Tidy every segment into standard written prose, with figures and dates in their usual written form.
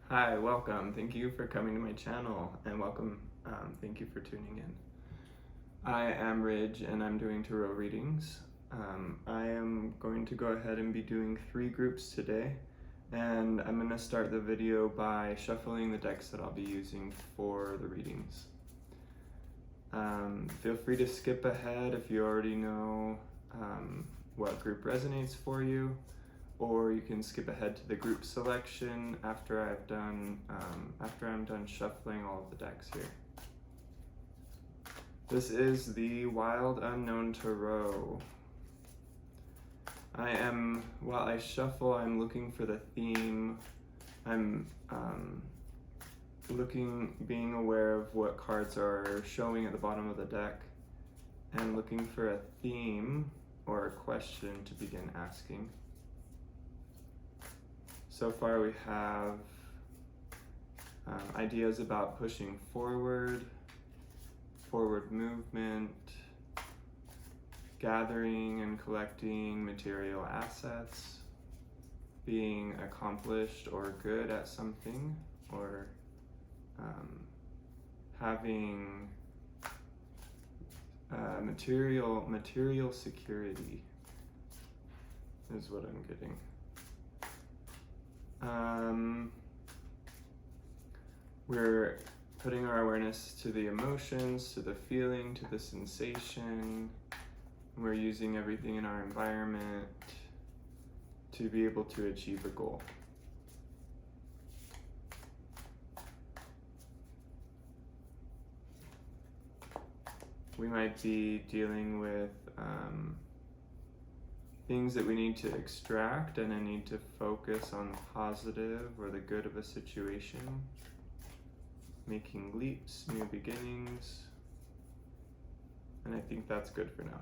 Hi, welcome. Thank you for coming to my channel and welcome. Thank you for tuning in. I am Ridge and I'm doing tarot readings. I am going to go ahead and be doing 3 groups today, and I'm going to start the video by shuffling the decks that I'll be using for the readings. Feel free to skip ahead if you already know what group resonates for you, or you can skip ahead to the group selection after I'm done shuffling all of the decks here. This is the Wild Unknown Tarot. While I shuffle, I'm looking for the theme. I'm being aware of what cards are showing at the bottom of the deck, and looking for a theme or a question to begin asking. So far we have ideas about pushing forward movement, gathering and collecting material assets, being accomplished or good at something, or having material security is what I'm getting. We're putting our awareness to the emotions, to the feeling, to the sensation. We're using everything in our environment to be able to achieve a goal. We might be dealing with things that we need to extract, and I need to focus on the positive or the good of a situation. Making leaps, new beginnings, and I think that's good for now.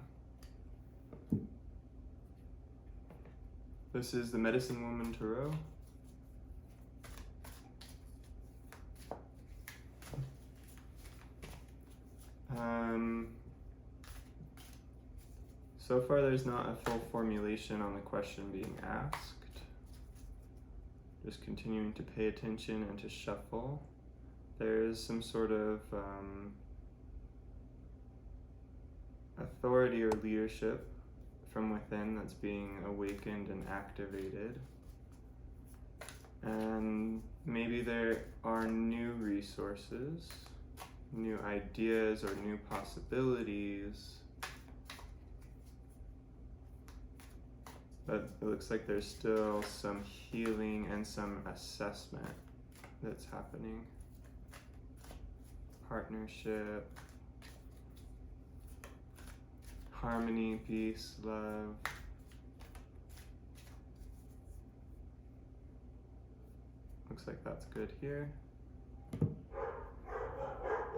This is the Medicine Woman Tarot. So far there's not a full formulation on the question being asked. Just continuing to pay attention and to shuffle. There is some sort of authority or leadership from within that's being awakened and activated. And maybe there are new resources, new ideas, or new possibilities. But it looks like there's still some healing and some assessment that's happening. Partnership, harmony, peace, love. Looks like that's good here.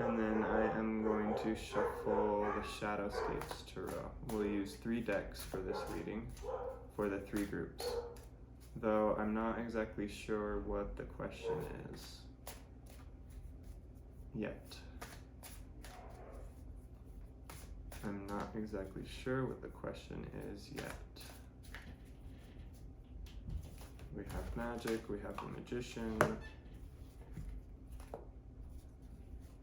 And then I am going to shuffle the Shadowscapes Tarot. We'll use 3 decks for this reading, for the 3 groups, though I'm not exactly sure what the question is yet. I'm not exactly sure what the question is yet. We have magic, we have the Magician,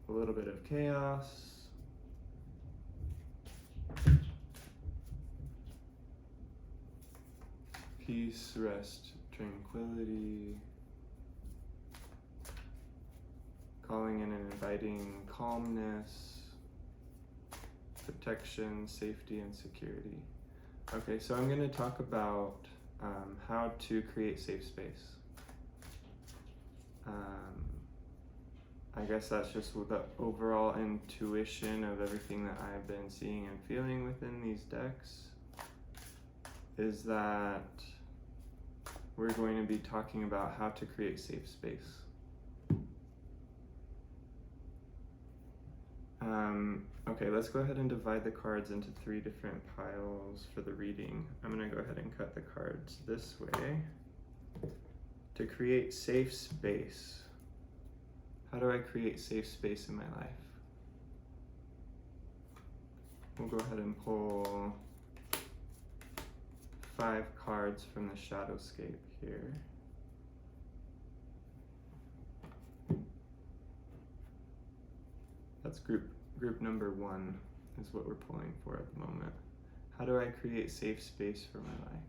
a little bit of chaos, peace, rest, tranquility, calling in and inviting calmness, protection, safety, and security. Okay, so I'm going to talk about how to create safe space. I guess that's just the overall intuition of everything that I've been seeing and feeling within these decks, is that we're going to be talking about how to create safe space. Okay, let's go ahead and divide the cards into 3 different piles for the reading. I'm going to go ahead and cut the cards this way. To create safe space. How do I create safe space in my life? We'll go ahead and pull 5 cards from the Shadowscape here. That's group number 1 is what we're pulling for at the moment. How do I create safe space for my life,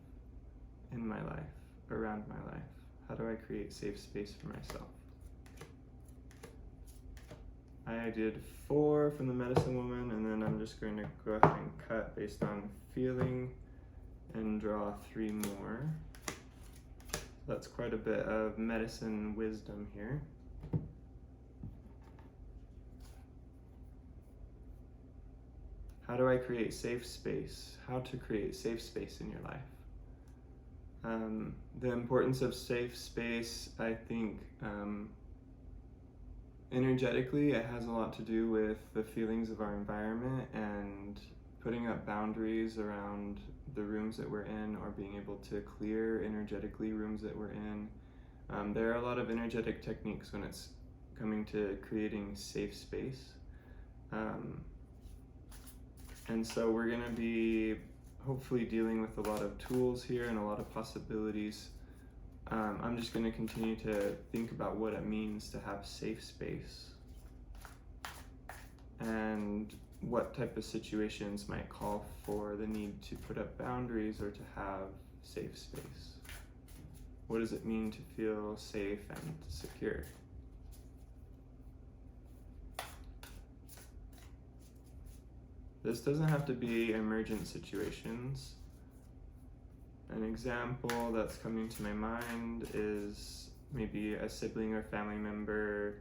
in my life, around my life? How do I create safe space for myself? I did 4 from the medicine woman, and then I'm just going to go ahead and cut based on feeling and draw 3 more. That's quite a bit of medicine wisdom here. How do I create safe space? How to create safe space in your life. The importance of safe space, I think, energetically, it has a lot to do with the feelings of our environment and putting up boundaries around the rooms that we're in, or being able to clear energetically rooms that we're in. There are a lot of energetic techniques when it's coming to creating safe space. And so we're going to be hopefully dealing with a lot of tools here and a lot of possibilities. I'm just going to continue to think about what it means to have safe space and what type of situations might call for the need to put up boundaries or to have safe space. What does it mean to feel safe and secure? This doesn't have to be emergent situations. An example that's coming to my mind is maybe a sibling or family member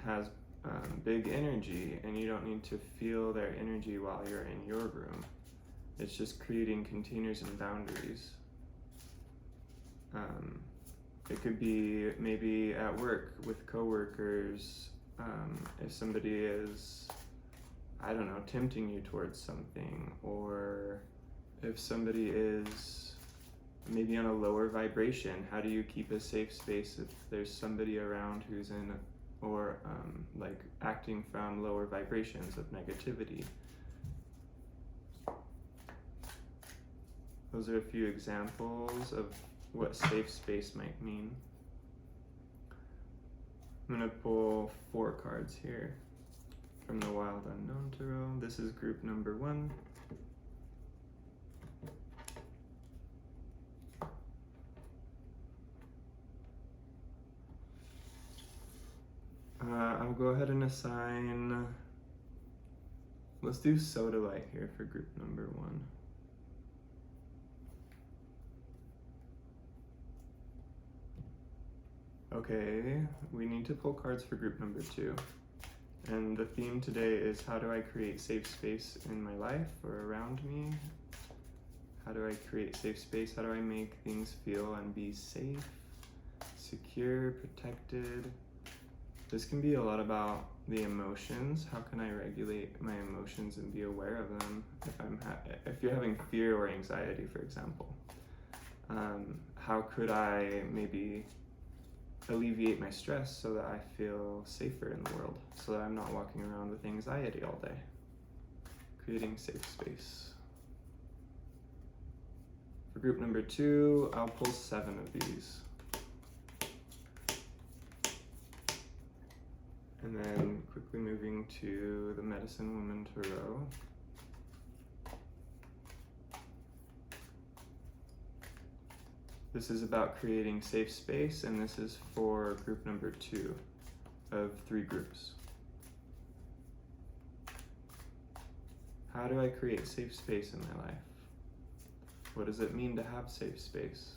has big energy, and you don't need to feel their energy while you're in your room. It's just creating containers and boundaries. It could be maybe at work with coworkers, if somebody is, I don't know, tempting you towards something, or if somebody is maybe on a lower vibration, how do you keep a safe space if there's somebody around who's in, or like acting from lower vibrations of negativity? Those are a few examples of what safe space might mean. I'm going to pull 4 cards here from the Wild Unknown Tarot. This is group number 1. I'll go ahead and assign, let's do Sodalite here for group number 1. Okay, we need to pull cards for group number 2. And the theme today is, how do I create safe space in my life or around me? How do I create safe space? How do I make things feel and be safe, secure, protected? This can be a lot about the emotions. How can I regulate my emotions and be aware of them if you're having fear or anxiety, for example? How could I maybe alleviate my stress so that I feel safer in the world, so that I'm not walking around with anxiety all day? Creating safe space. For group number 2, I'll pull 7 of these. And then quickly moving to the Medicine Woman Tarot. This is about creating safe space, and this is for group number 2 of 3 groups. How do I create safe space in my life? What does it mean to have safe space?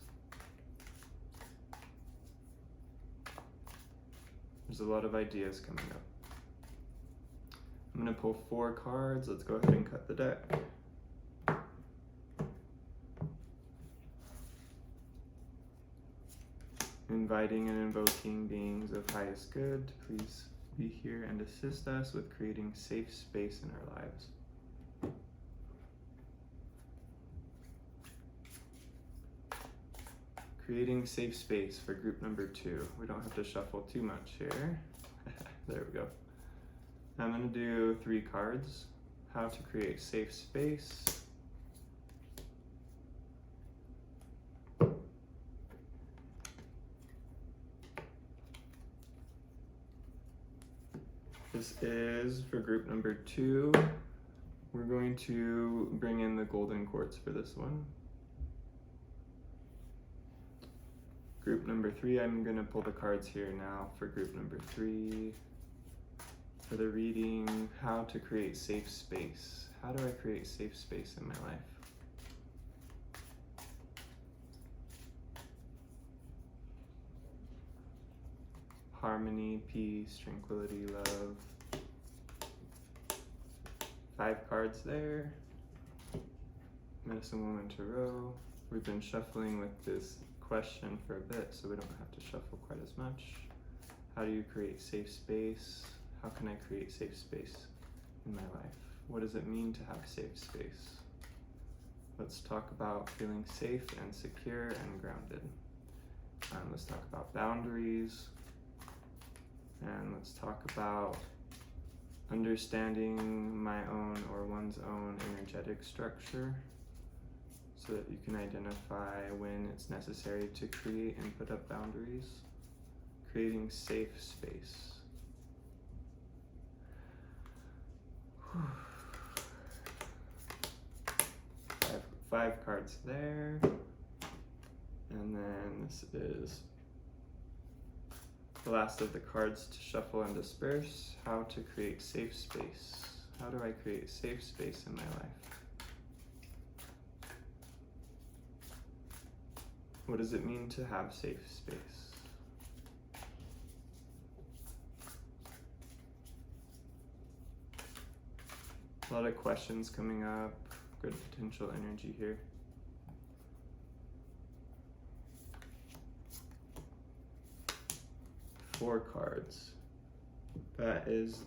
There's a lot of ideas coming up. I'm going to pull 4 cards. Let's go ahead and cut the deck. Inviting and invoking beings of highest good, please be here and assist us with creating safe space in our lives. Creating safe space for group number 2. We don't have to shuffle too much here. There we go. I'm going to do 3 cards. How to create safe space. This is for group number 2. We're going to bring in the golden quartz for this one. Group number 3, I'm going to pull the cards here now for group number 3. For the reading, how to create safe space. How do I create safe space in my life? Harmony, peace, tranquility, love. 5 cards there. Medicine Woman Tarot. We've been shuffling with this question for a bit, so we don't have to shuffle quite as much. How do you create safe space? How can I create safe space in my life? What does it mean to have safe space? Let's talk about feeling safe and secure and grounded. Let's talk about boundaries. And let's talk about understanding my own or one's own energetic structure so that you can identify when it's necessary to create and put up boundaries. Creating safe space. Five cards there. And then this is the last of the cards to shuffle and disperse. How to create safe space. How do I create safe space in my life? What does it mean to have safe space? A lot of questions coming up. Good potential energy here. Four cards. That is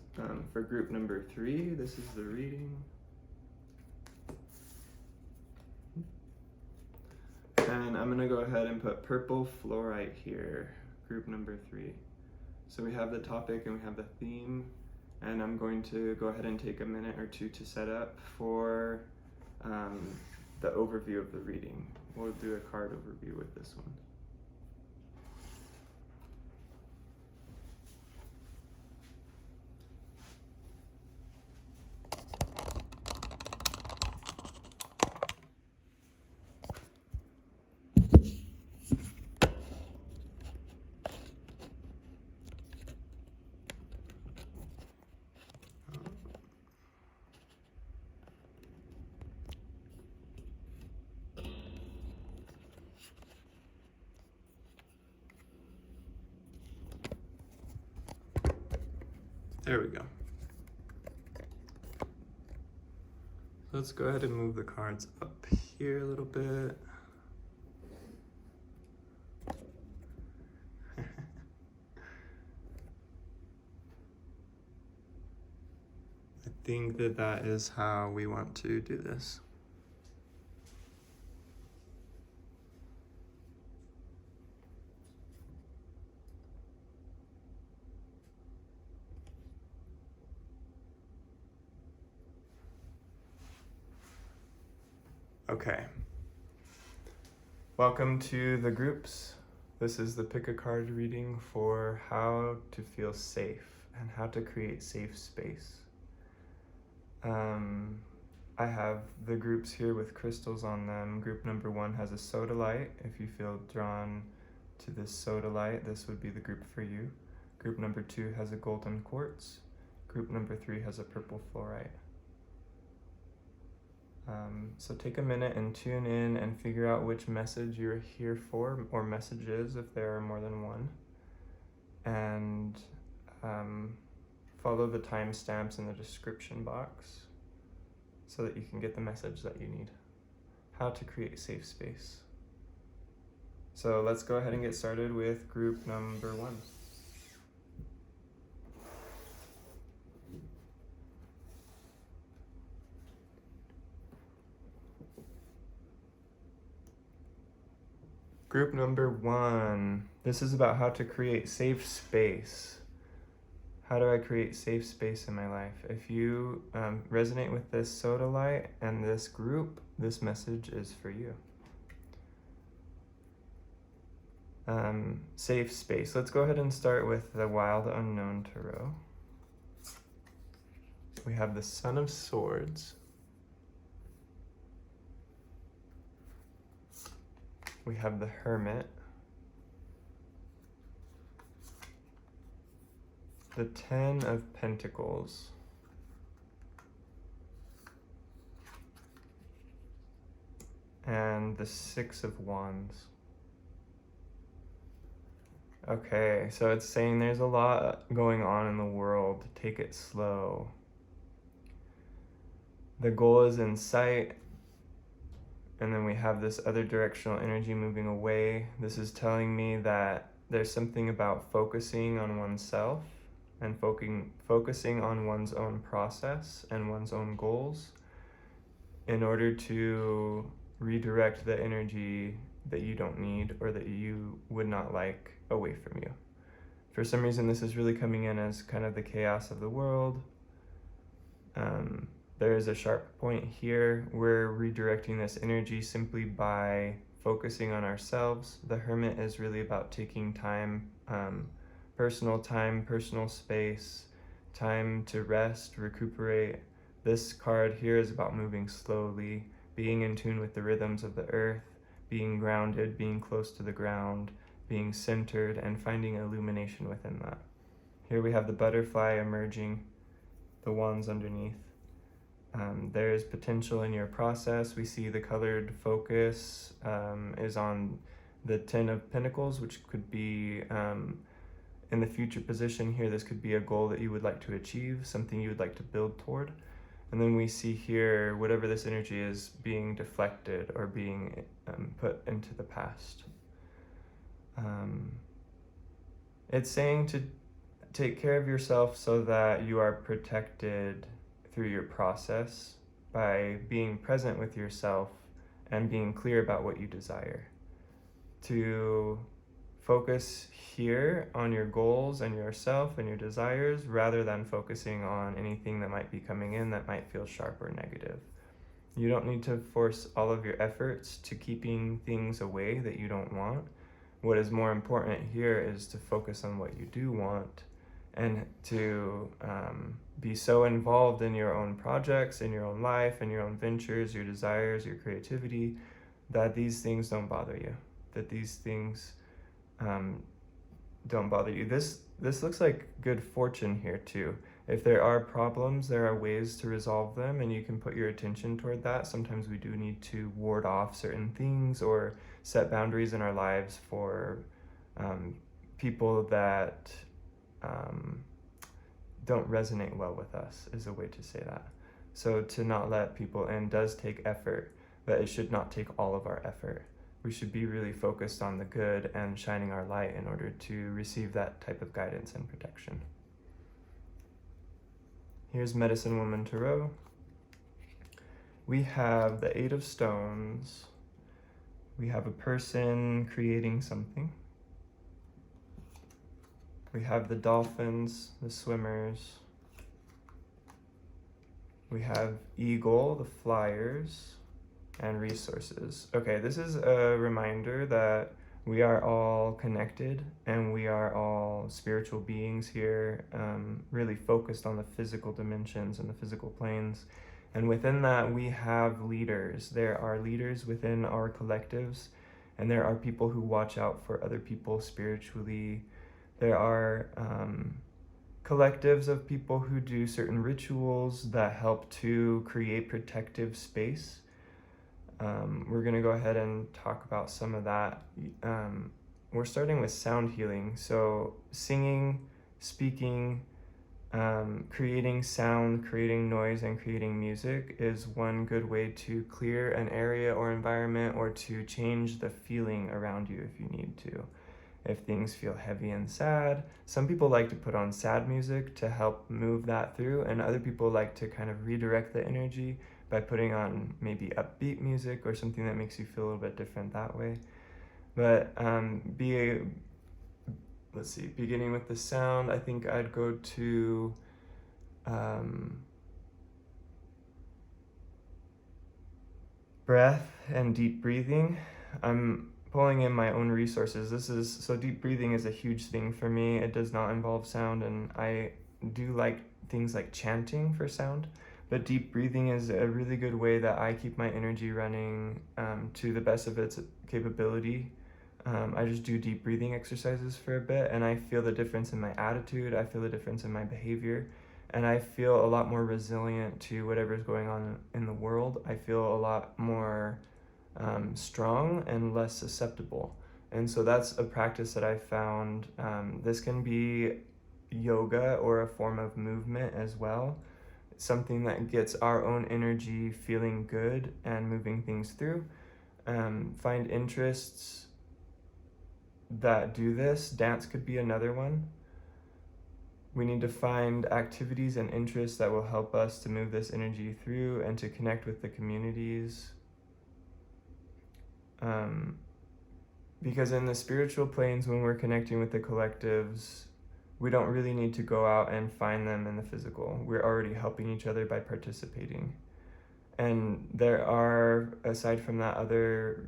for group number 3. This is the reading. And I'm gonna go ahead and put purple fluorite here, group number 3. So we have the topic and we have the theme, and I'm going to go ahead and take a minute or two to set up for the overview of the reading. We'll do a card overview with this one. There we go. Let's go ahead and move the cards up here a little bit. I think that is how we want to do this. Okay. Welcome to the groups. This is the pick a card reading for how to feel safe and how to create safe space. I have the groups here with crystals on them. Group number 1 has a Sodalite. If you feel drawn to this Sodalite, this would be the group for you. Group number 2 has a golden quartz. Group number 3 has a purple fluorite. So take a minute and tune in and figure out which message you're here for, or messages if there are more than one. And follow the timestamps in the description box so that you can get the message that you need. How to create safe space. So let's go ahead and get started with group number 1. Group number 1. This is about how to create safe space. How do I create safe space in my life? If you resonate with this Sodalite and this group, this message is for you. Safe space. Let's go ahead and start with the Wild Unknown Tarot. We have the Son of Swords. We have the Hermit. The Ten of Pentacles. And the Six of Wands. Okay, so it's saying there's a lot going on in the world. Take it slow. The goal is in sight. And then we have this other directional energy moving away. This is telling me that there's something about focusing on oneself and focusing on one's own process and one's own goals in order to redirect the energy that you don't need or that you would not like away from you. For some reason, this is really coming in as kind of the chaos of the world. There is a sharp point here. We're redirecting this energy simply by focusing on ourselves. The Hermit is really about taking time, personal space, time to rest, recuperate. This card here is about moving slowly, being in tune with the rhythms of the earth, being grounded, being close to the ground, being centered, and finding illumination within that. Here we have the butterfly emerging, the wands underneath. There is potential in your process. We see the colored focus is on the Ten of Pentacles, which could be in the future position here. This could be a goal that you would like to achieve, something you would like to build toward. And then we see here whatever this energy is being deflected or being put into the past. It's saying to take care of yourself so that you are protected through your process by being present with yourself and being clear about what you desire. To focus here on your goals and yourself and your desires rather than focusing on anything that might be coming in that might feel sharp or negative. You don't need to force all of your efforts to keeping things away that you don't want. What is more important here is to focus on what you do want and to be so involved in your own projects, in your own life, in your own ventures, your desires, your creativity, that these things don't bother you, that these things don't bother you. This looks like good fortune here too. If there are problems, there are ways to resolve them, and you can put your attention toward that. Sometimes we do need to ward off certain things or set boundaries in our lives for people that don't resonate well with us, is a way to say that. So to not let people in does take effort, but it should not take all of our effort. We should be really focused on the good and shining our light in order to receive that type of guidance and protection. Here's Medicine Woman Tarot. We have the Eight of Stones. We have a person creating something. We have the dolphins, the swimmers. We have eagle, the flyers, and resources. Okay, this is a reminder that we are all connected and we are all spiritual beings here, really focused on the physical dimensions and the physical planes. And within that, we have leaders. There are leaders within our collectives, and there are people who watch out for other people spiritually. There are collectives of people who do certain rituals that help to create protective space. We're going to go ahead and talk about some of that. We're starting with sound healing. So singing, speaking, creating sound, creating noise, and creating music is one good way to clear an area or environment or to change the feeling around you if you need to. If things feel heavy and sad, some people like to put on sad music to help move that through, and other people like to kind of redirect the energy by putting on maybe upbeat music or something that makes you feel a little bit different that way. But beginning with the sound, I think I'd go to breath and deep breathing. I'm pulling in my own resources. So deep breathing is a huge thing for me. It does not involve sound, and I do like things like chanting for sound, but deep breathing is a really good way that I keep my energy running to the best of its capability. I just do deep breathing exercises for a bit, and I feel the difference in my attitude, I feel the difference in my behavior, and I feel a lot more resilient to whatever's going on in the world. I feel a lot more strong and less susceptible. And so that's a practice that I found. This can be yoga or a form of movement as well, something that gets our own energy feeling good and moving things through. Find interests that do this. Dance could be another one. We need to find activities and interests that will help us to move this energy through and to connect with the communities. Because in the spiritual planes, when we're connecting with the collectives, we don't really need to go out and find them in the physical. We're already helping each other by participating. And there are, aside from that, other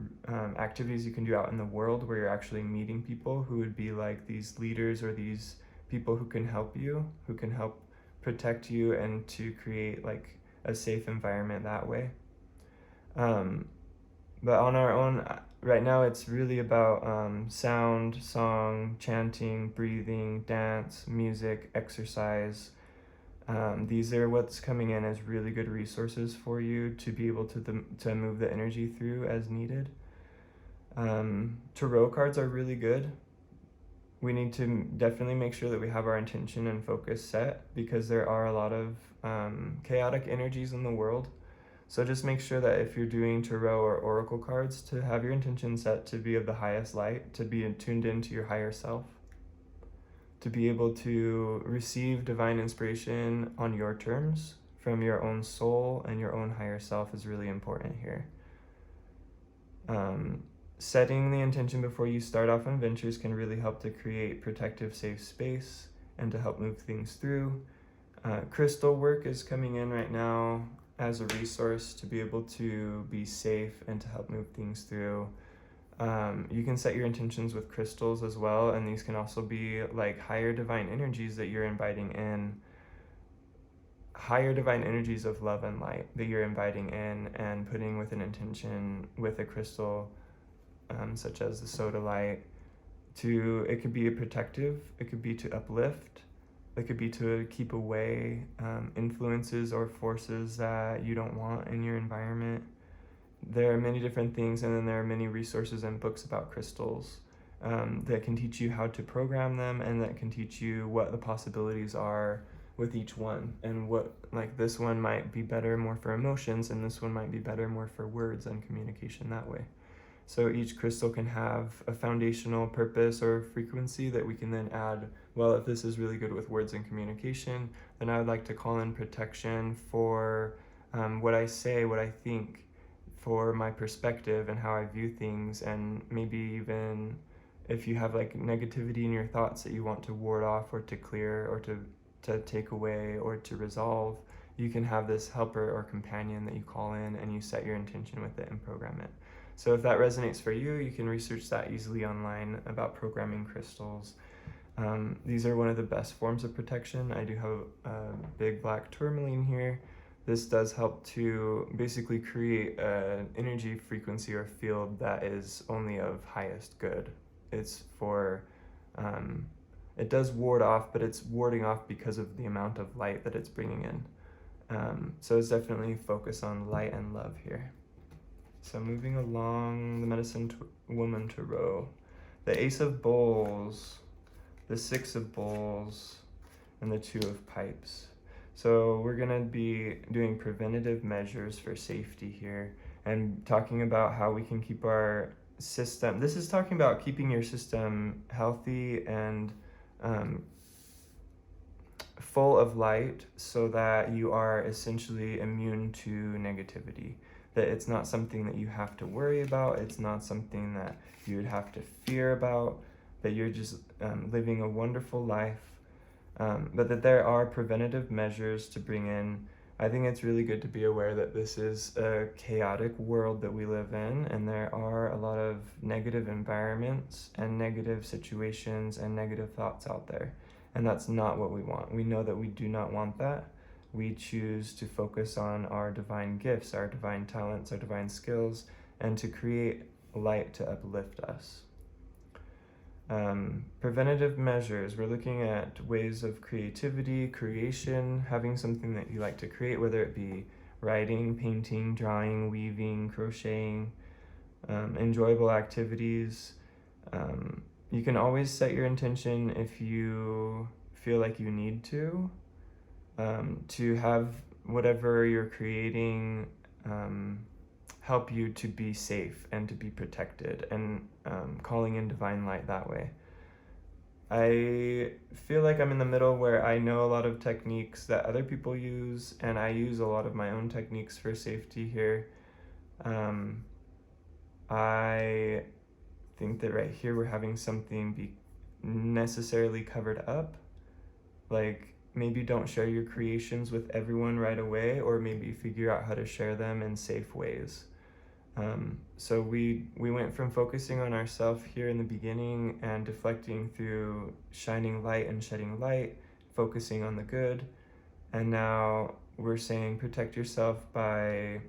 activities you can do out in the world where you're actually meeting people who would be like these leaders or these people who can help you, who can help protect you and to create like a safe environment that way. But on our own, right now it's really about sound, song, chanting, breathing, dance, music, exercise. These are what's coming in as really good resources for you to be able to move the energy through as needed. Tarot cards are really good. We need to definitely make sure that we have our intention and focus set, because there are a lot of chaotic energies in the world. So just make sure that if you're doing tarot or oracle cards, to have your intention set to be of the highest light, to be tuned into your higher self, to be able to receive divine inspiration on your terms from your own soul and your own higher self is really important here. Setting the intention before you start off on ventures can really help to create protective, safe space and to help move things through. Crystal work is coming in right now as a resource to be able to be safe and to help move things through. You can set your intentions with crystals as well, and these can also be like higher divine energies that you're inviting in, higher divine energies of love and light that you're inviting in and putting with an intention with a crystal, such as the Sodalite. It could be a protective, it could be to uplift, it could be to keep away influences or forces that you don't want in your environment. There are many different things, and then there are many resources and books about crystals that can teach you how to program them, and that can teach you what the possibilities are with each one, and what, like, this one might be better more for emotions, and this one might be better more for words and communication that way. So each crystal can have a foundational purpose or frequency that we can then add. Well, if this is really good with words and communication, then I would like to call in protection for what I say, what I think, for my perspective and how I view things, and maybe even if you have like negativity in your thoughts that you want to ward off or to clear or to take away or to resolve, you can have this helper or companion that you call in, and you set your intention with it and program it. So if that resonates for you, you can research that easily online about programming crystals. These are one of the best forms of protection. I do have a big black tourmaline here. This does help to basically create an energy frequency or field that is only of highest good. It's for, it does ward off, but it's warding off because of the amount of light that it's bringing in. So it's definitely focus on light and love here. So moving along, the Medicine Woman Tarot, the Ace of Bowls, the Six of Bowls, and the Two of Pipes. So we're gonna be doing preventative measures for safety here, and talking about how we can keep our system. This is talking about keeping your system healthy and full of light, so that you are essentially immune to negativity. That it's not something that you have to worry about, it's not something that you would have to fear about, that you're just living a wonderful life, but that there are preventative measures to bring in. I think it's really good to be aware that this is a chaotic world that we live in, and there are a lot of negative environments and negative situations and negative thoughts out there. And that's not what we want. We know that we do not want that. We choose to focus on our divine gifts, our divine talents, our divine skills, and to create light to uplift us. Preventative measures, we're looking at ways of creativity, creation, having something that you like to create, whether it be writing, painting, drawing, weaving, crocheting, enjoyable activities. You can always set your intention if you feel like you need to have whatever you're creating help you to be safe and to be protected, and calling in divine light that way. I feel like I'm in the middle where I know a lot of techniques that other people use, and I use a lot of my own techniques for safety here. I think that right here we're having something be necessarily covered up. Like, maybe don't share your creations with everyone right away, or maybe figure out how to share them in safe ways. So we went from focusing on ourselves here in the beginning and deflecting through shining light and shedding light, focusing on the good, and now we're saying protect yourself by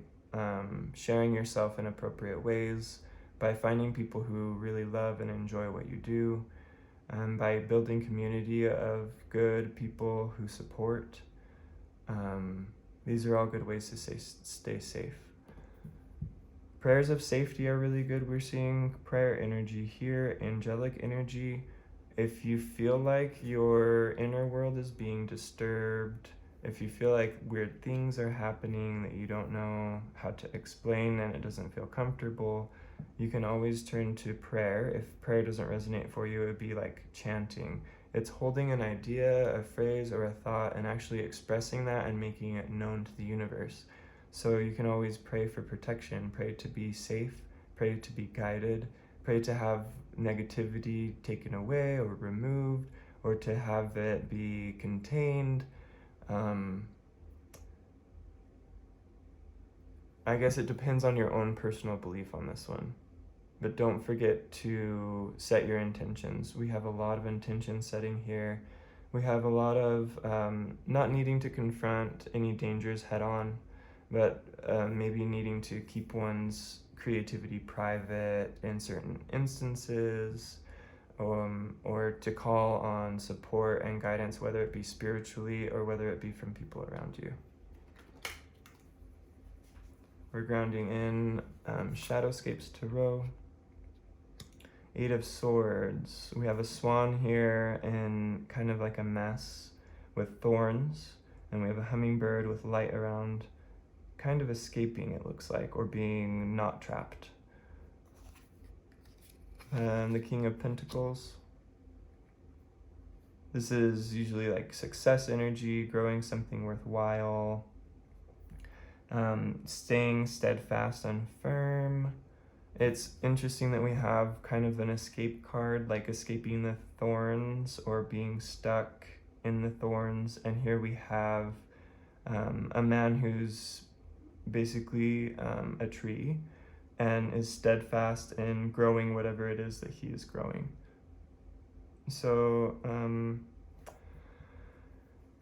sharing yourself in appropriate ways, by finding people who really love and enjoy what you do, and by building community of good people who support. These are all good ways to stay safe. Prayers of safety are really good. We're seeing prayer energy here, angelic energy. If you feel like your inner world is being disturbed, if you feel like weird things are happening that you don't know how to explain and it doesn't feel comfortable, you can always turn to prayer. If prayer doesn't resonate for you, it would be like chanting. It's holding an idea, a phrase, or a thought and actually expressing that and making it known to the universe. So you can always pray for protection, pray to be safe, pray to be guided, pray to have negativity taken away or removed, or to have it be contained. I guess it depends on your own personal belief on this one. But don't forget to set your intentions. We have a lot of intention setting here. We have a lot of not needing to confront any dangers head on, but maybe needing to keep one's creativity private in certain instances, or to call on support and guidance, whether it be spiritually or whether it be from people around you. We're grounding in Shadowscapes Tarot. 8 of Swords. We have a swan here in kind of like a mess with thorns, and we have a hummingbird with light around, kind of escaping, it looks like, or being not trapped. And the King of Pentacles. This is usually like success energy, growing something worthwhile, staying steadfast and firm. It's interesting that we have kind of an escape card, like escaping the thorns or being stuck in the thorns. And here we have a man who's basically a tree and is steadfast in growing whatever it is that he is growing. So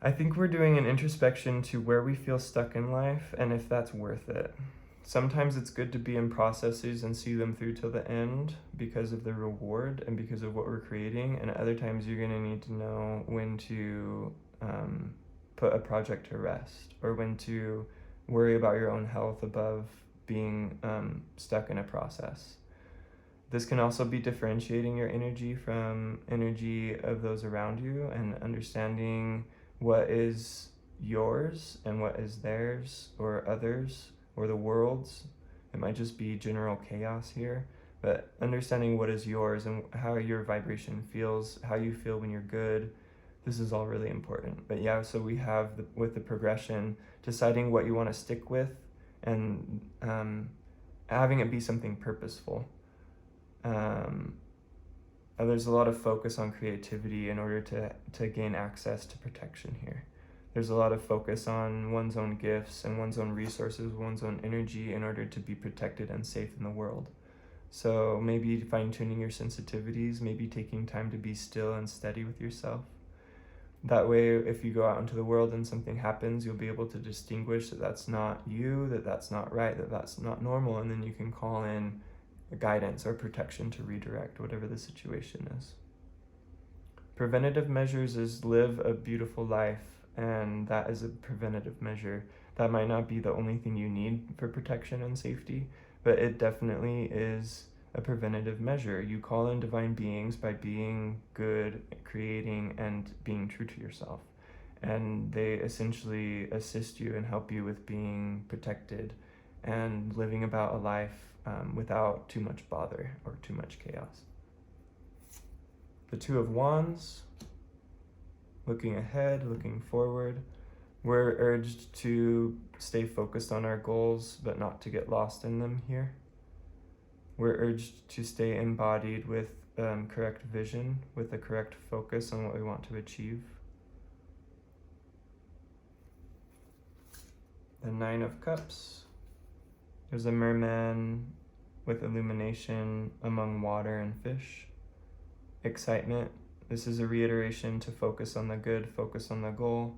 I think we're doing an introspection to where we feel stuck in life and if that's worth it. Sometimes it's good to be in processes and see them through till the end because of the reward and because of what we're creating, and other times you're going to need to know when to put a project to rest, or when to worry about your own health above being stuck in a process. This can also be differentiating your energy from energy of those around you and understanding what is yours and what is theirs or others or the world's. It might just be general chaos here, but understanding what is yours and how your vibration feels, how you feel when you're good, this is all really important. But yeah, so we have with the progression, deciding what you want to stick with and having it be something purposeful. There's a lot of focus on creativity in order to gain access to protection here. There's a lot of focus on one's own gifts and one's own resources, one's own energy in order to be protected and safe in the world. So maybe fine-tuning your sensitivities, maybe taking time to be still and steady with yourself, That way, if you go out into the world and something happens, you'll be able to distinguish that that's not you, that that's not right, that that's not normal, and then you can call in guidance or protection to redirect whatever the situation is. Preventative measures is live a beautiful life, and that is a preventative measure. That might not be the only thing you need for protection and safety, but it definitely is a preventative measure. You call in divine beings by being good, creating, and being true to yourself. And they essentially assist you and help you with being protected and living about a life without too much bother or too much chaos. The Two of Wands, looking ahead, looking forward. We're urged to stay focused on our goals, but not to get lost in them here. We're urged to stay embodied with correct vision, with a correct focus on what we want to achieve. The Nine of Cups. There's a merman with illumination among water and fish. Excitement. This is a reiteration to focus on the good, focus on the goal,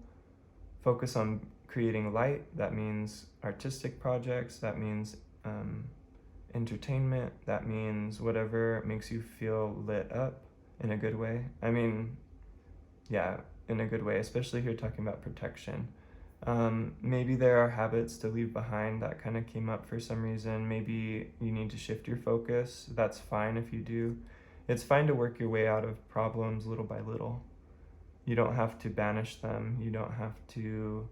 focus on creating light. That means artistic projects, that means entertainment, that means whatever makes you feel lit up in a good way. I mean, yeah, in a good way, especially here talking about protection. Maybe there are habits to leave behind that kind of came up for some reason. Maybe you need to shift your focus. That's fine if you do. It's fine to work your way out of problems little by little. You don't have to banish them. You don't have to,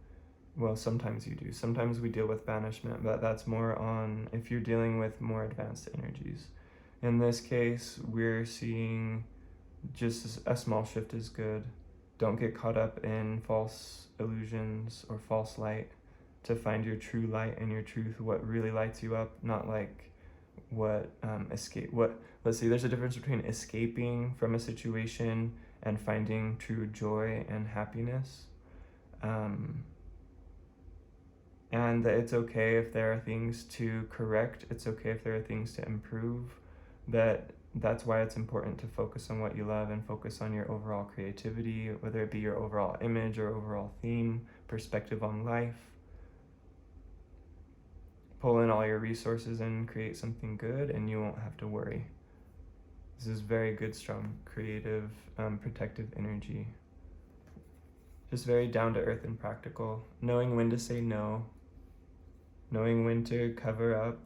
well, sometimes you do. Sometimes we deal with banishment, but that's more on if you're dealing with more advanced energies. In this case, we're seeing just a small shift is good. Don't get caught up in false illusions or false light to find your true light and your truth, what really lights you up, not like let's see, there's a difference between escaping from a situation and finding true joy and happiness. And that it's okay if there are things to correct, it's okay if there are things to improve, that's why it's important to focus on what you love and focus on your overall creativity, whether it be your overall image or overall theme, perspective on life. Pull in all your resources and create something good, and you won't have to worry. This is very good, strong, creative, protective energy. Just very down to earth and practical. Knowing when to say no, knowing when to cover up,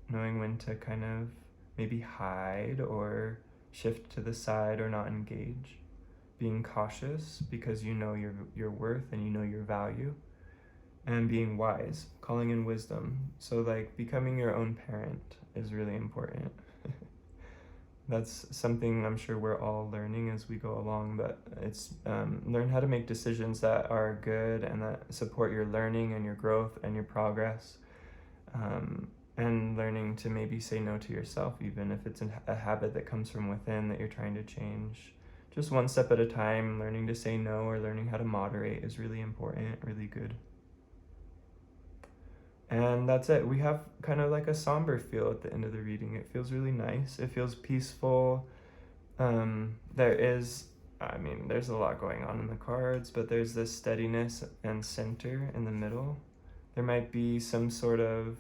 knowing when to kind of maybe hide or shift to the side or not engage. Being cautious because you know your worth and you know your value. And being wise, calling in wisdom. So like becoming your own parent is really important. That's something I'm sure we're all learning as we go along, but it's learn how to make decisions that are good and that support your learning and your growth and your progress. And learning to maybe say no to yourself, even if it's a habit that comes from within that you're trying to change. Just one step at a time, learning to say no or learning how to moderate is really important, really good. And that's it. We have kind of like a somber feel at the end of the reading. It feels really nice. It feels peaceful. There's a lot going on in the cards, but there's this steadiness and center in the middle. There might be some sort of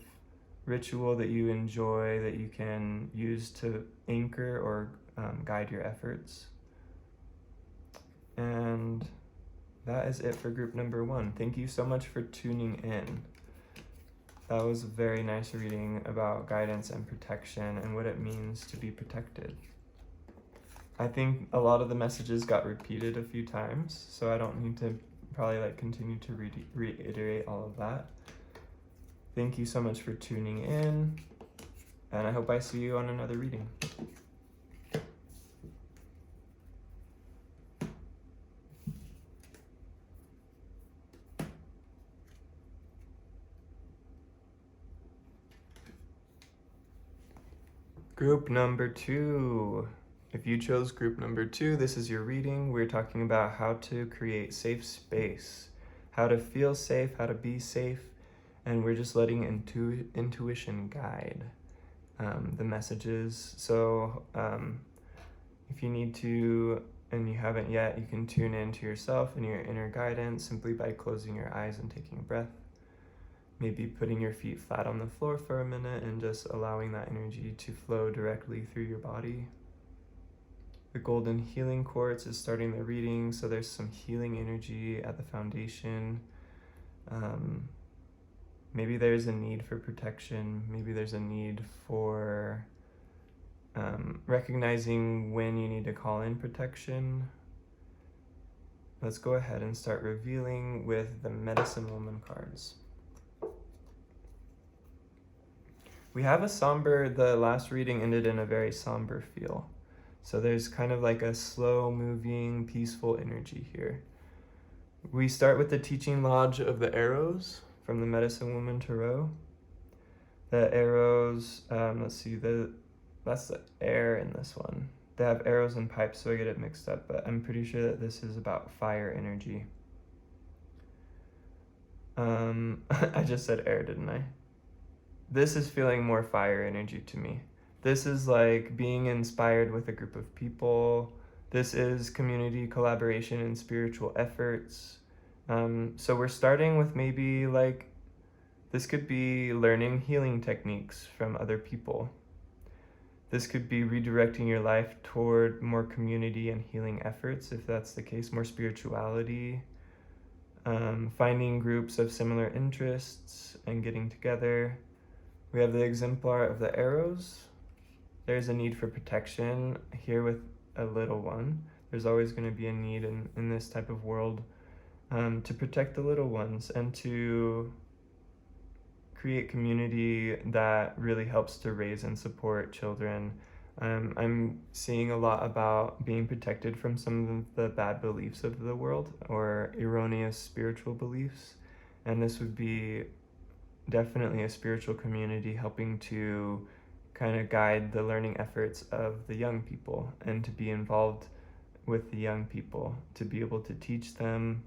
ritual that you enjoy that you can use to anchor or guide your efforts. And that is it for group number 1. Thank you so much for tuning in. That was a very nice reading about guidance and protection and what it means to be protected. I think a lot of the messages got repeated a few times, so I don't need to probably continue to reiterate all of that. Thank you so much for tuning in, and I hope I see you on another reading. Group number 2. If you chose group number 2, this is your reading. We're talking about how to create safe space, how to feel safe, how to be safe, and we're just letting intuition guide the messages. So if you need to and you haven't yet, you can tune into yourself and your inner guidance simply by closing your eyes and taking a breath. Maybe putting your feet flat on the floor for a minute and just allowing that energy to flow directly through your body. The golden healing quartz is starting the reading, so there's some healing energy at the foundation. Maybe there's a need for protection. Maybe there's a need for recognizing when you need to call in protection. Let's go ahead and start revealing with the Medicine Woman cards. We have the last reading ended in a very somber feel. So there's kind of like a slow moving, peaceful energy here. We start with the teaching lodge of the arrows from the Medicine Woman Tarot. The arrows, let's see, that's the air in this one. They have arrows and pipes, so I get it mixed up, but I'm pretty sure that this is about fire energy. I just said air, didn't I? This is feeling more fire energy to me. This is like being inspired with a group of people. This is community collaboration and spiritual efforts. So we're starting with maybe like, this could be learning healing techniques from other people. This could be redirecting your life toward more community and healing efforts, if that's the case, more spirituality. Finding groups of similar interests and getting together. We have the exemplar of the arrows. There's a need for protection here with a little one. There's always going to be a need in this type of world to protect the little ones and to create community that really helps to raise and support children. I'm seeing a lot about being protected from some of the bad beliefs of the world or erroneous spiritual beliefs. And this would be definitely a spiritual community helping to kind of guide the learning efforts of the young people and to be involved with the young people, to be able to teach them.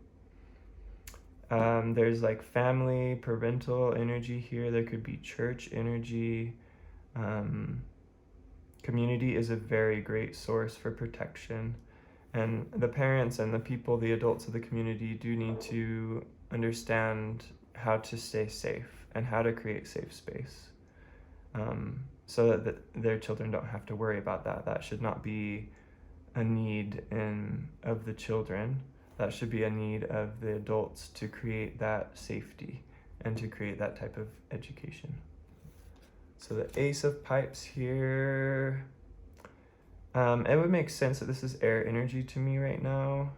There's like family, parental energy here. There could be church energy. Community is a very great source for protection. And the parents and the people, the adults of the community do need to understand how to stay safe and how to create safe space, so that their children don't have to worry about that. That should not be a need of the children. That should be a need of the adults to create that safety and to create that type of education. So the Ace of Pipes here, it would make sense that this is air energy to me right now.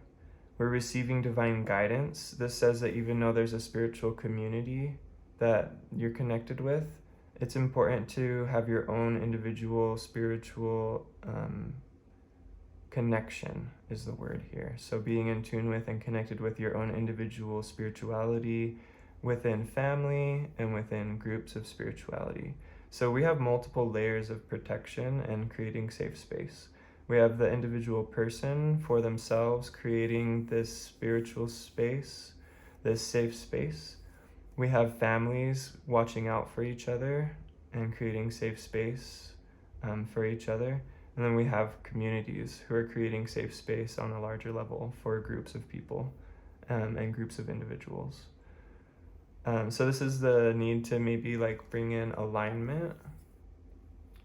We're receiving divine guidance. This says that even though there's a spiritual community that you're connected with, it's important to have your own individual spiritual connection is the word here. So being in tune with and connected with your own individual spirituality within family and within groups of spirituality. So we have multiple layers of protection and creating safe space. We have the individual person for themselves creating this spiritual space, this safe space. We have families watching out for each other and creating safe space for each other. And then we have communities who are creating safe space on a larger level for groups of people and groups of individuals. So this is the need to maybe like bring in alignment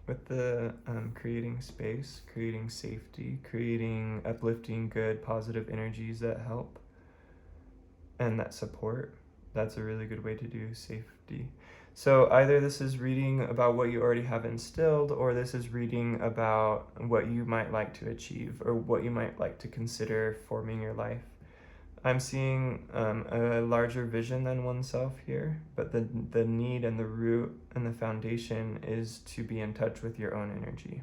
with the creating space, creating safety, creating uplifting, good, positive energies that help and that support. That's a really good way to do safety. So either this is reading about what you already have instilled, or this is reading about what you might like to achieve or what you might like to consider forming your life. I'm seeing a larger vision than oneself here, but the need and the root and the foundation is to be in touch with your own energy.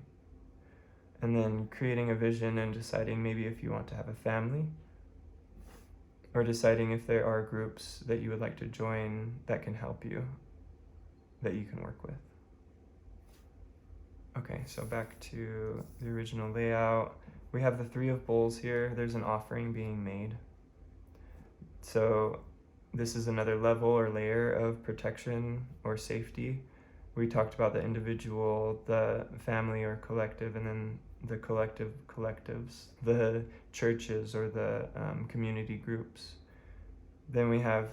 And then creating a vision and deciding maybe if you want to have a family, or deciding if there are groups that you would like to join that can help you, that you can work with. Okay, so back to the original layout. We have the Three of Bowls here. There's an offering being made. So this is another level or layer of protection or safety. We talked about the individual, the family or collective, and then the collective collectives, the churches or the community groups. Then we have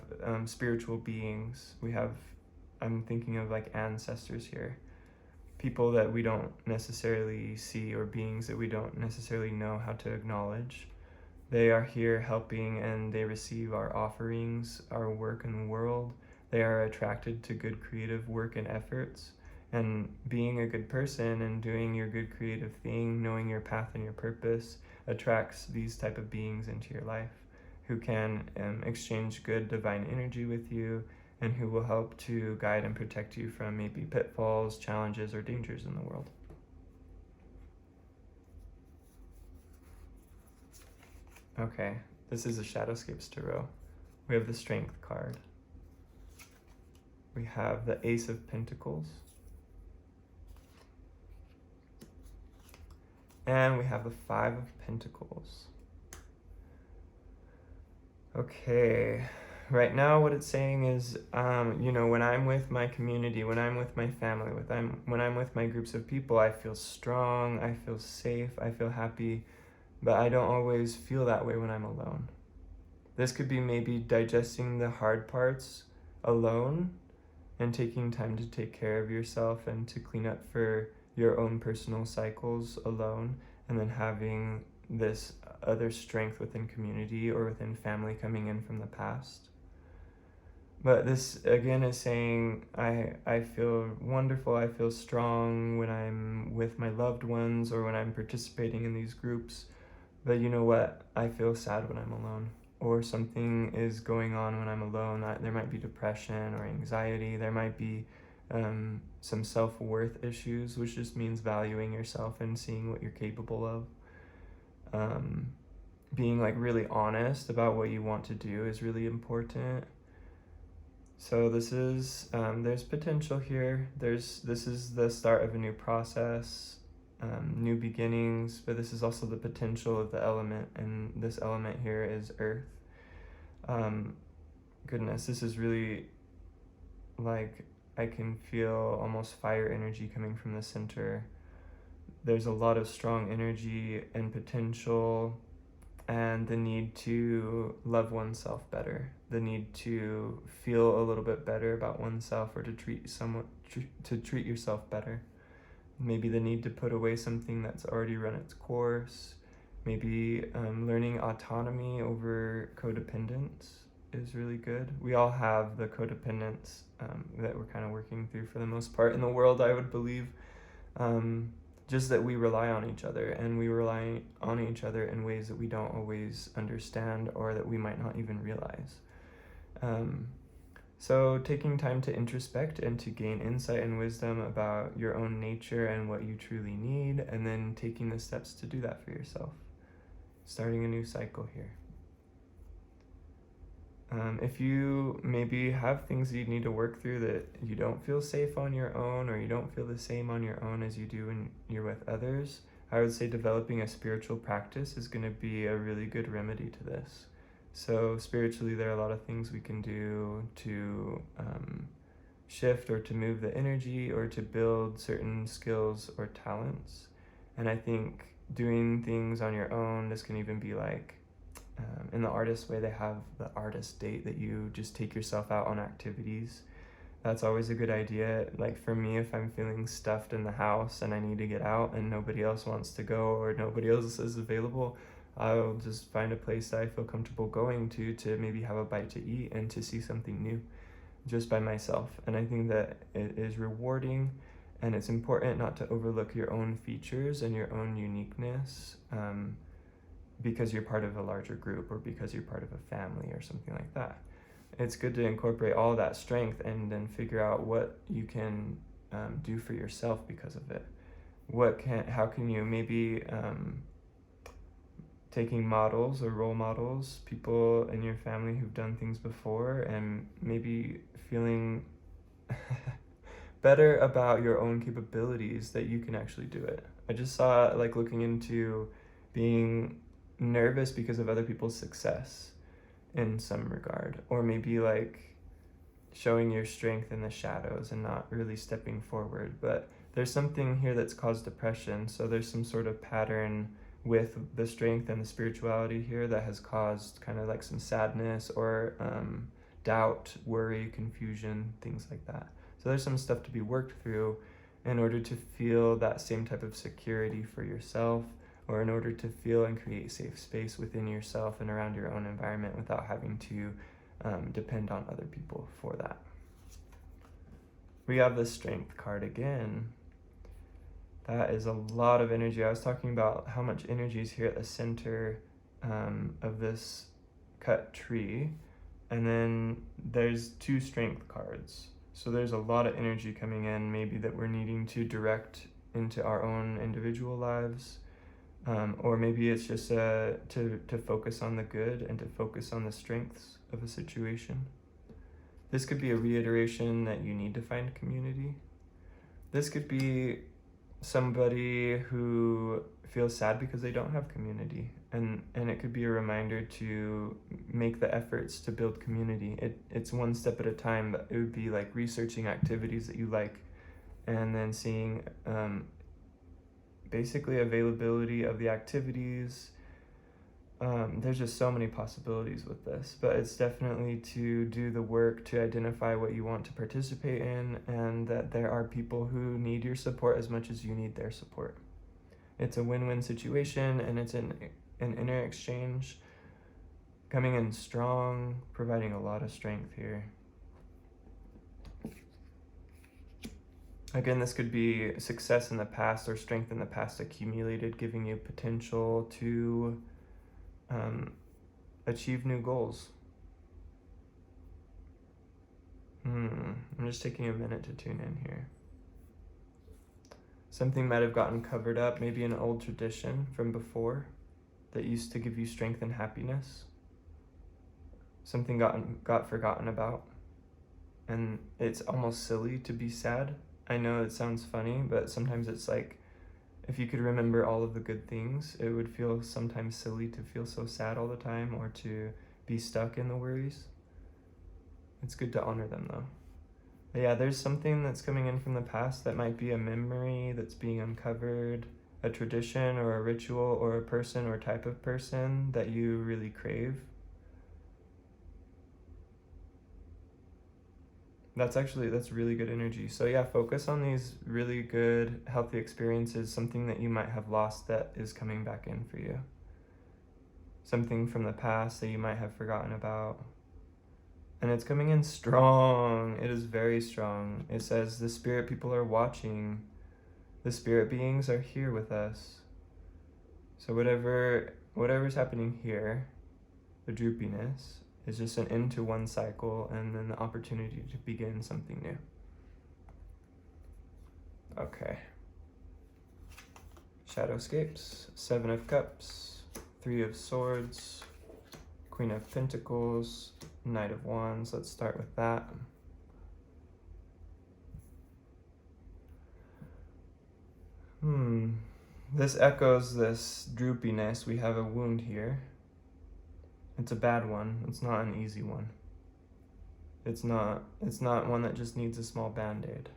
spiritual beings. I'm thinking of like ancestors here, people that we don't necessarily see or beings that we don't necessarily know how to acknowledge. They are here helping, and they receive our offerings, our work in the world. They are attracted to good creative work and efforts. And being a good person and doing your good creative thing, knowing your path and your purpose, attracts these type of beings into your life who can exchange good divine energy with you, and who will help to guide and protect you from maybe pitfalls, challenges, or dangers in the world. Okay, this is a Shadowscapes Tarot. We have the Strength card. We have the Ace of Pentacles. And we have the Five of Pentacles. Okay, right now what it's saying is, when I'm with my community, when I'm with my family, when I'm with my groups of people, I feel strong, I feel safe, I feel happy, but I don't always feel that way when I'm alone. This could be maybe digesting the hard parts alone and taking time to take care of yourself and to clean up for your own personal cycles alone, and then having this other strength within community or within family coming in from the past. But this again is saying I feel wonderful, I feel strong when I'm with my loved ones or when I'm participating in these groups. But you know what? I feel sad when I'm alone, or something is going on when I'm alone. There might be depression or anxiety. There might be some self-worth issues, which just means valuing yourself and seeing what you're capable of. Being like really honest about what you want to do is really important. So this is there's potential here. This is the start of a new process, new beginnings, but this is also the potential of the element, and this element here is earth. Goodness, this is really like, I can feel almost fire energy coming from the center. There's a lot of strong energy and potential, and the need to love oneself better, the need to feel a little bit better about oneself, or to treat yourself better. Maybe the need to put away something that's already run its course. Maybe learning autonomy over codependence is really good. We all have the codependence that we're kind of working through for the most part in the world, I would believe. Just that we rely on each other, and we rely on each other in ways that we don't always understand, or that we might not even realize. So taking time to introspect and to gain insight and wisdom about your own nature and what you truly need, and then taking the steps to do that for yourself. Starting a new cycle here. If you maybe have things that you need to work through that you don't feel safe on your own, or you don't feel the same on your own as you do when you're with others, I would say developing a spiritual practice is going to be a really good remedy to this. So spiritually, there are a lot of things we can do to shift or to move the energy or to build certain skills or talents. And I think doing things on your own, this can even be like, in the artist way, they have the artist date, that you just take yourself out on activities. That's always a good idea. Like for me, if I'm feeling stuffed in the house and I need to get out and nobody else wants to go or nobody else is available, I'll just find a place that I feel comfortable going to maybe have a bite to eat and to see something new just by myself. And I think that it is rewarding, and it's important not to overlook your own features and your own uniqueness because you're part of a larger group or because you're part of a family or something like that. It's good to incorporate all that strength and then figure out what you can do for yourself because of it. How can you maybe taking models or role models, people in your family who've done things before, and maybe feeling better about your own capabilities that you can actually do it. I just saw like looking into being nervous because of other people's success in some regard, or maybe like showing your strength in the shadows and not really stepping forward. But there's something here that's caused depression, so there's some sort of pattern with the strength and the spirituality here that has caused kind of like some sadness or doubt, worry, confusion, things like that. So there's some stuff to be worked through in order to feel that same type of security for yourself, or in order to feel and create safe space within yourself and around your own environment without having to depend on other people for that. We have the Strength card again. That is a lot of energy. I was talking about how much energy is here at the center of this cut tree. And then there's 2 Strength cards. So there's a lot of energy coming in, maybe that we're needing to direct into our own individual lives. Or maybe it's just to focus on the good and to focus on the strengths of a situation. This could be a reiteration that you need to find community. This could be somebody who feels sad because they don't have community, and it could be a reminder to make the efforts to build community. It's one step at a time, but it would be like researching activities that you like, and then seeing basically availability of the activities. There's just so many possibilities with this, but it's definitely to do the work to identify what you want to participate in, and that there are people who need your support as much as you need their support. It's a win-win situation, and it's an inner exchange, coming in strong, providing a lot of strength here. Again, this could be success in the past or strength in the past accumulated, giving you potential to achieve new goals. I'm just taking a minute to tune in here. Something might have gotten covered up, maybe an old tradition from before that used to give you strength and happiness. Something got forgotten about, and it's almost silly to be sad. I know it sounds funny, but sometimes it's like, if you could remember all of the good things, it would feel sometimes silly to feel so sad all the time or to be stuck in the worries. It's good to honor them though. But yeah, there's something that's coming in from the past that might be a memory that's being uncovered, a tradition or a ritual or a person or type of person that you really crave. That's really good energy. So yeah, focus on these really good, healthy experiences, something that you might have lost that is coming back in for you. Something from the past that you might have forgotten about. And it's coming in strong. It is very strong. It says the spirit people are watching. The spirit beings are here with us. So whatever's happening here, the droopiness, is just an end to one cycle and then the opportunity to begin something new. Okay. Shadowscapes, 7 of Cups, 3 of Swords, Queen of Pentacles, Knight of Wands. Let's start with that. This echoes this droopiness. We have a wound here. It's a bad one. It's not an easy one. It's not one that just needs a small band-aid.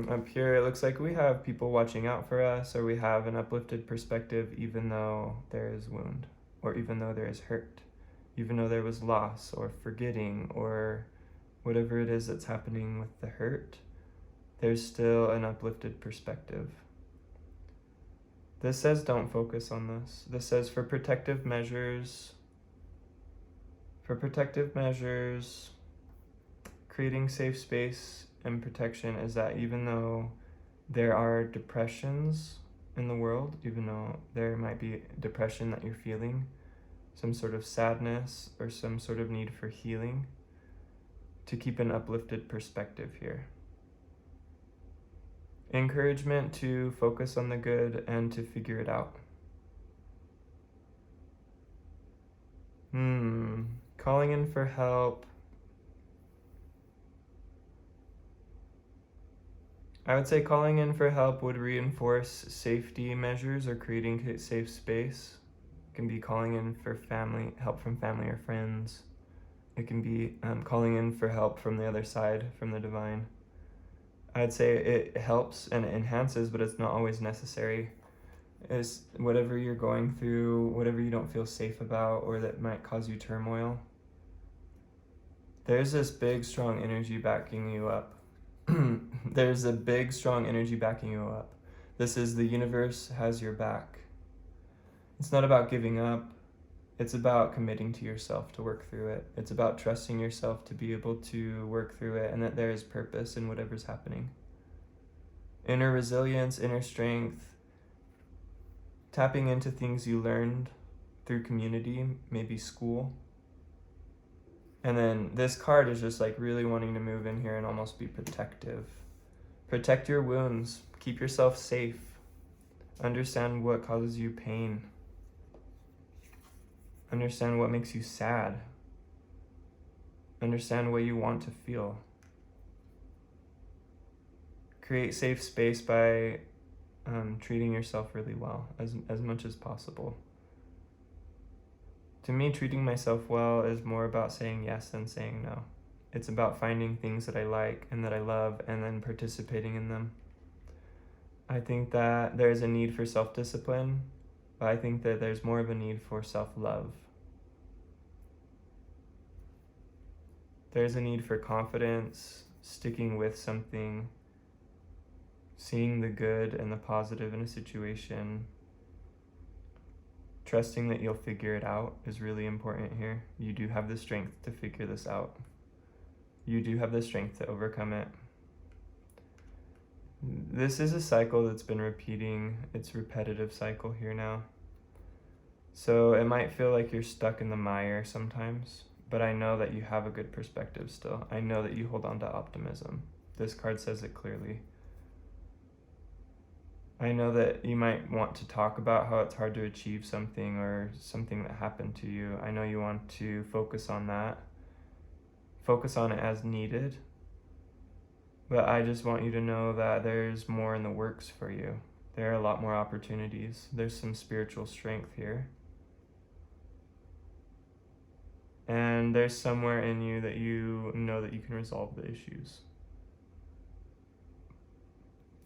Up here, it looks like we have people watching out for us, or we have an uplifted perspective even though there is wound, or even though there is hurt, even though there was loss or forgetting or whatever it is that's happening with the hurt, there's still an uplifted perspective. This says don't focus on this. This says for protective measures, creating safe space and protection is that even though there are depressions in the world, even though there might be depression that you're feeling, some sort of sadness or some sort of need for healing, to keep an uplifted perspective here. Encouragement to focus on the good and to figure it out. Calling in for help. I would say calling in for help would reinforce safety measures or creating a safe space. It can be calling in for help from family or friends. It can be calling in for help from the other side, from the divine. I'd say it helps and it enhances, but it's not always necessary. Is whatever you're going through, whatever you don't feel safe about, or that might cause you turmoil, there's this big, strong energy backing you up. There's a big, strong energy backing you up. This is the universe has your back. It's not about giving up. It's about committing to yourself to work through it. It's about trusting yourself to be able to work through it, and that there is purpose in whatever's happening. Inner resilience, inner strength, tapping into things you learned through community, maybe school. And then this card is just like really wanting to move in here and almost be protective. Protect your wounds. Keep yourself safe. Understand what causes you pain. Understand what makes you sad. Understand what you want to feel. Create safe space by treating yourself really well, as much as possible. To me, treating myself well is more about saying yes than saying no. It's about finding things that I like and that I love and then participating in them. I think that there's a need for self-discipline, but I think that there's more of a need for self-love. There's a need for confidence, sticking with something, seeing the good and the positive in a situation. Trusting that you'll figure it out is really important here. You do have the strength to figure this out. You do have the strength to overcome it. This is a cycle that's been repeating. It's a repetitive cycle here now. So it might feel like you're stuck in the mire sometimes, but I know that you have a good perspective still. I know that you hold on to optimism. This card says it clearly. I know that you might want to talk about how it's hard to achieve something or something that happened to you. I know you want to focus on that. Focus on it as needed. But I just want you to know that there's more in the works for you. There are a lot more opportunities. There's some spiritual strength here. And there's somewhere in you that you know that you can resolve the issues.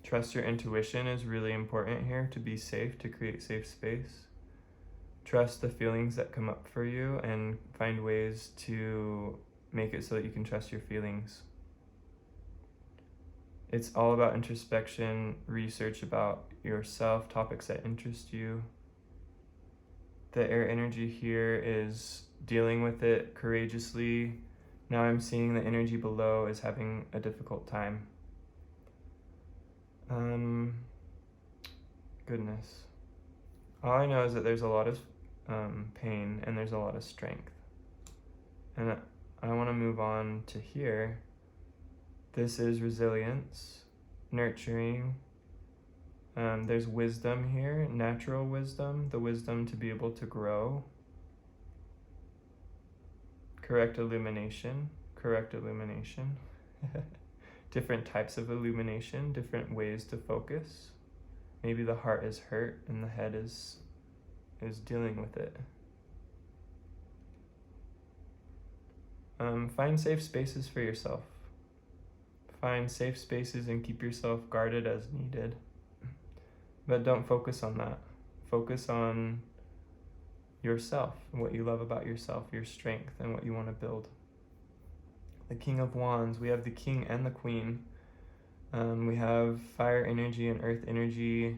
Trust your intuition is really important here to be safe, to create safe space. Trust the feelings that come up for you and find ways to make it so that you can trust your feelings. It's all about introspection, research about yourself, topics that interest you. The air energy here is dealing with it courageously. Now I'm seeing the energy below is having a difficult time. Goodness. All I know is that there's a lot of pain and there's a lot of strength. And I want to move on to here. This is resilience, nurturing. There's wisdom here, natural wisdom, the wisdom to be able to grow. Correct illumination. Different types of illumination, different ways to focus. Maybe the heart is hurt and the head is dealing with it. Find safe spaces for yourself. Find safe spaces and keep yourself guarded as needed. But don't focus on that. Focus on yourself, what you love about yourself, your strength, and what you want to build. The King of Wands, we have the King and the Queen. We have fire energy and earth energy.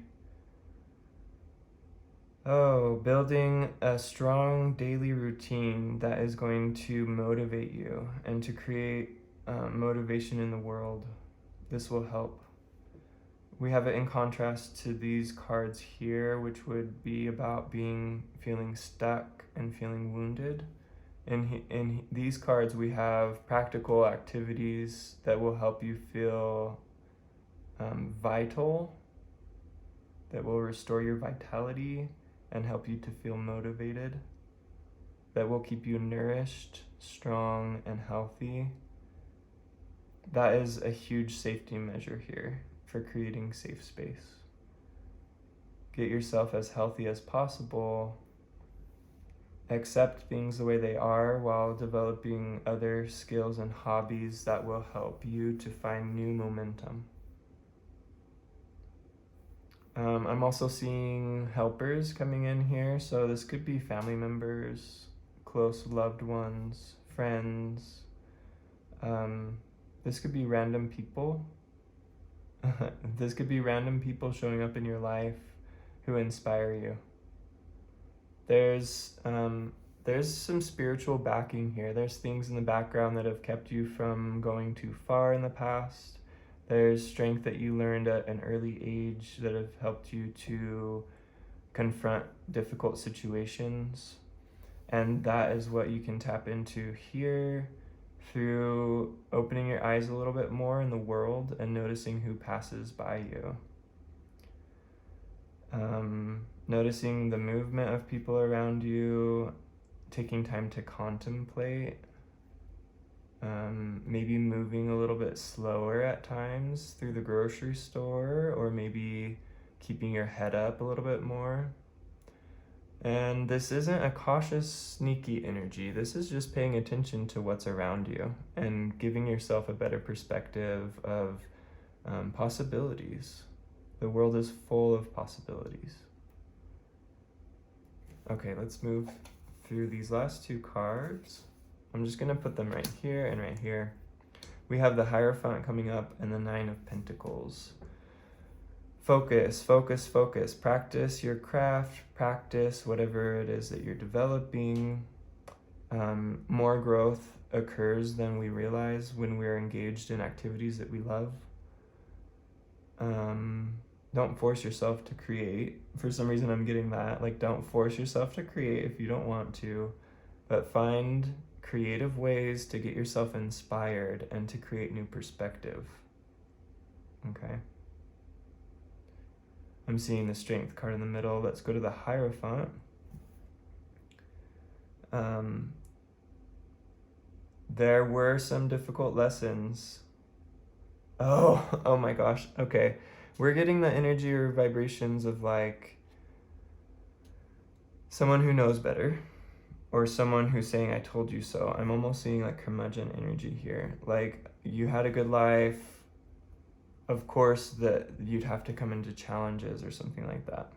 Building a strong daily routine that is going to motivate you and to create motivation in the world. This will help. We have it in contrast to these cards here, which would be about feeling stuck and feeling wounded. In these cards, we have practical activities that will help you feel vital, that will restore your vitality and help you to feel motivated, that will keep you nourished, strong, and healthy. That is a huge safety measure here for creating safe space. Get yourself as healthy as possible Accept things the way they are while developing other skills and hobbies that will help you to find new momentum. I'm also seeing helpers coming in here, so this could be family members, close loved ones, friends. This could be random people. This could be random people showing up in your life who inspire you. There's some spiritual backing here. There's things in the background that have kept you from going too far in the past. There's strength that you learned at an early age that have helped you to confront difficult situations. And that is what you can tap into here through opening your eyes a little bit more in the world and noticing who passes by you. Noticing the movement of people around you, taking time to contemplate, maybe moving a little bit slower at times through the grocery store, or maybe keeping your head up a little bit more. And this isn't a cautious, sneaky energy. This is just paying attention to what's around you and giving yourself a better perspective of possibilities. The world is full of possibilities. Okay, let's move through these last two cards. I'm just going to put them right here and right here. We have the Hierophant coming up and the Nine of Pentacles. Focus, focus, focus. Practice your craft, practice whatever it is that you're developing. More growth occurs than we realize when we're engaged in activities that we love. Don't force yourself to create. For some reason I'm getting that. Like, don't force yourself to create if you don't want to, but find creative ways to get yourself inspired and to create new perspective. Okay. I'm seeing the Strength card in the middle. Let's go to the Hierophant. There were some difficult lessons. Oh my gosh. Okay. We're getting the energy or vibrations of like someone who knows better, or someone who's saying, I told you so. I'm almost seeing like curmudgeon energy here. Like, you had a good life. Of course that you'd have to come into challenges or something like that.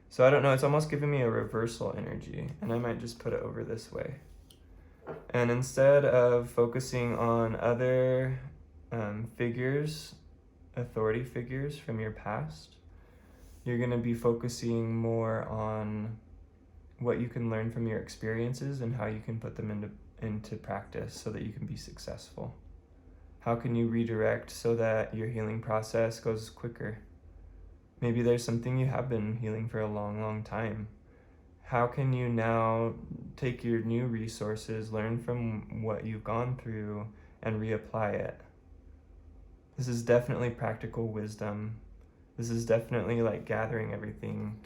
So I don't know, it's almost giving me a reversal energy, and I might just put it over this way. And instead of focusing on other figures, authority figures from your past, you're going to be focusing more on what you can learn from your experiences and how you can put them into practice so that you can be successful. How can you redirect so that your healing process goes quicker? Maybe there's something you have been healing for a long, long time. How can you now take your new resources, learn from what you've gone through, and reapply it? This is definitely practical wisdom. This is definitely like gathering everything,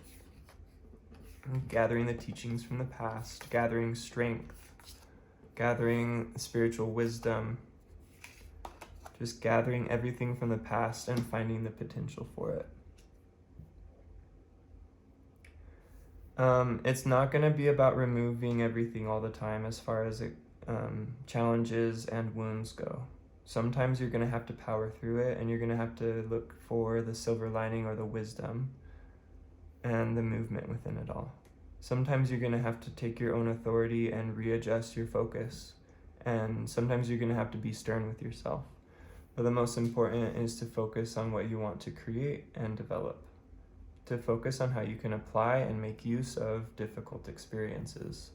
gathering the teachings from the past, gathering strength, gathering spiritual wisdom, just gathering everything from the past and finding the potential for it. It's not going to be about removing everything all the time as far as challenges and wounds go. Sometimes you're going to have to power through it, and you're going to have to look for the silver lining or the wisdom and the movement within it all. Sometimes you're going to have to take your own authority and readjust your focus, and sometimes you're going to have to be stern with yourself. But the most important is to focus on what you want to create and develop, to focus on how you can apply and make use of difficult experiences.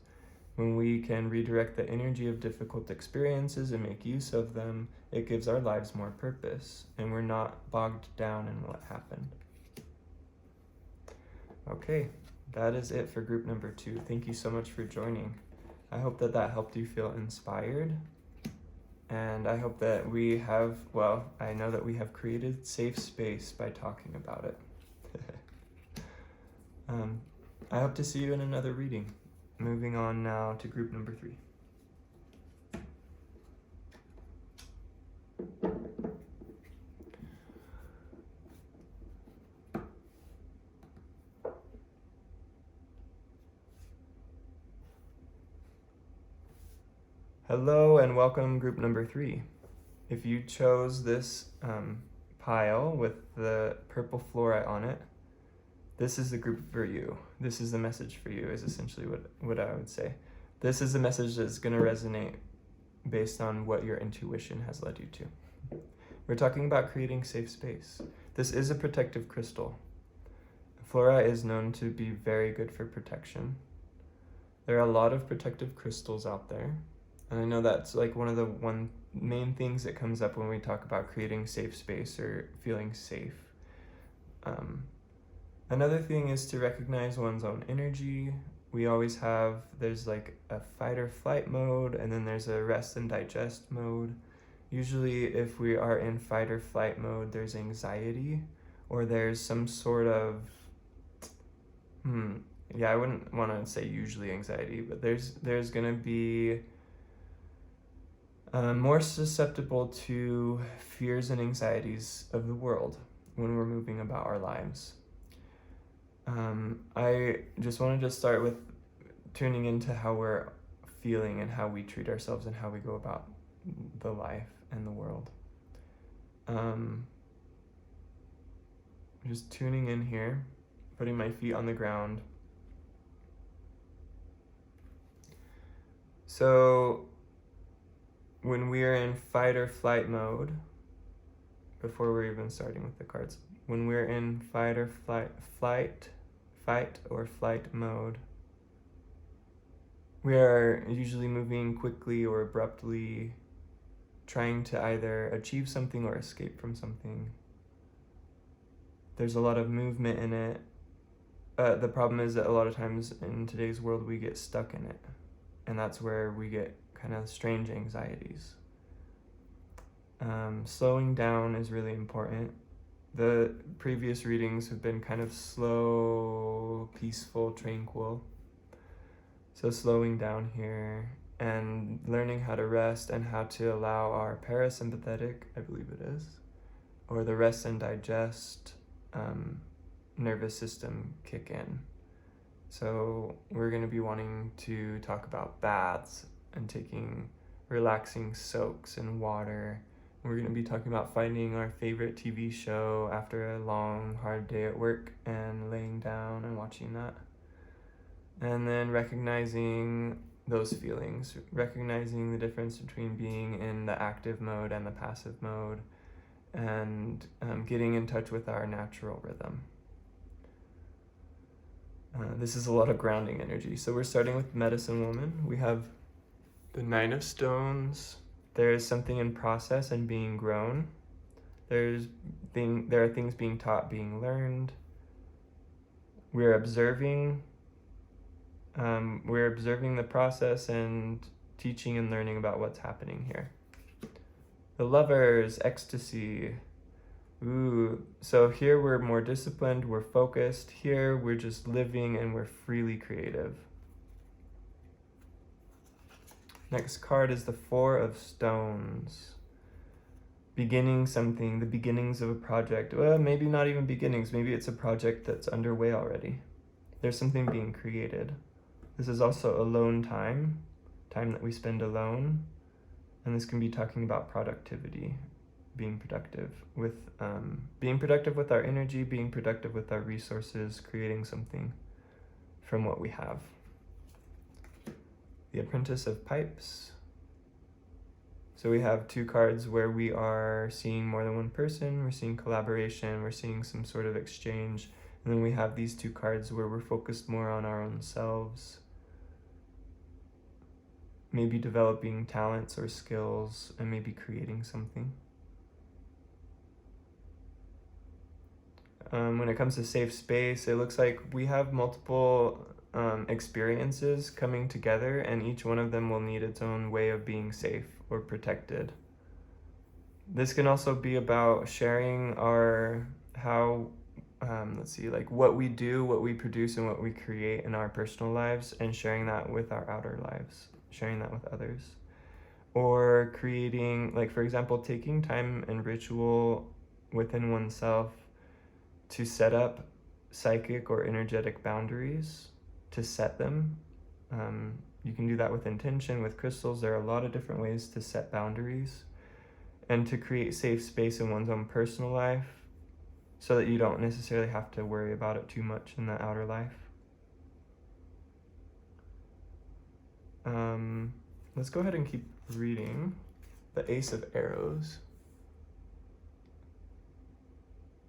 When we can redirect the energy of difficult experiences and make use of them, it gives our lives more purpose, and we're not bogged down in what happened. Okay, that is it for group number 2. Thank you so much for joining. I hope that helped you feel inspired, and I hope that I know that we have created safe space by talking about it. I hope to see you in another reading. Moving on now to group number 3. Hello and welcome group number 3. If you chose this pile with the purple fluorite on it, this is the group for you. This is the message for you is essentially what I would say. This is the message that's going to resonate based on what your intuition has led you to. We're talking about creating safe space. This is a protective crystal. Fluorite is known to be very good for protection. There are a lot of protective crystals out there. And I know that's like one of the main things that comes up when we talk about creating safe space or feeling safe. Another thing is to recognize one's own energy. We always have, there's like a fight or flight mode, and then there's a rest and digest mode. Usually if we are in fight or flight mode, there's anxiety, or there's some sort of, I wouldn't want to say usually anxiety, but there's gonna be more susceptible to fears and anxieties of the world when we're moving about our lives. I just wanted to start with tuning into how we're feeling and how we treat ourselves and how we go about the life and the world. Just tuning in here, putting my feet on the ground. So when we're in fight or flight mode, before we're even starting with the cards, when we're in fight or flight mode, we are usually moving quickly or abruptly, trying to either achieve something or escape from something. There's a lot of movement in it. The problem is that a lot of times in today's world we get stuck in it, and that's where we get kind of strange anxieties. Slowing down is really important. The previous readings have been kind of slow, peaceful, tranquil. So slowing down here and learning how to rest and how to allow our parasympathetic, I believe it is, or the rest and digest nervous system kick in. So we're going to be wanting to talk about baths and taking relaxing soaks in water. We're going to be talking about finding our favorite TV show after a long, hard day at work and laying down and watching that. And then recognizing those feelings, recognizing the difference between being in the active mode and the passive mode, and getting in touch with our natural rhythm. This is a lot of grounding energy. So we're starting with Medicine Woman. We have the Nine of Stones. There is something in process and being grown. There are things being taught, being learned. We're observing. We're observing the process and teaching and learning about what's happening here. The Lovers, ecstasy. Ooh, so here we're more disciplined, we're focused. Here we're just living and we're freely creative. Next card is the Four of Stones. Beginning something, the beginnings of a project. Well, maybe not even beginnings. Maybe it's a project that's underway already. There's something being created. This is also alone time that we spend alone. And this can be talking about productivity, being productive with our energy, being productive with our resources, creating something from what we have. The Apprentice of Pipes. So we have two cards where we are seeing more than one person, we're seeing collaboration, we're seeing some sort of exchange, and then we have these two cards where we're focused more on our own selves, maybe developing talents or skills, and maybe creating something. When it comes to safe space, it looks like we have multiple experiences coming together, and each one of them will need its own way of being safe or protected. This can also be about sharing what we do, what we produce, and what we create in our personal lives, and sharing that with our outer lives, sharing that with others. Or creating, like for example, taking time and ritual within oneself to set up psychic or energetic boundaries, to set them, You can do that with intention, with crystals. There are a lot of different ways to set boundaries and to create safe space in one's own personal life so that you don't necessarily have to worry about it too much in the outer life. Let's go ahead and keep reading. The Ace of Arrows.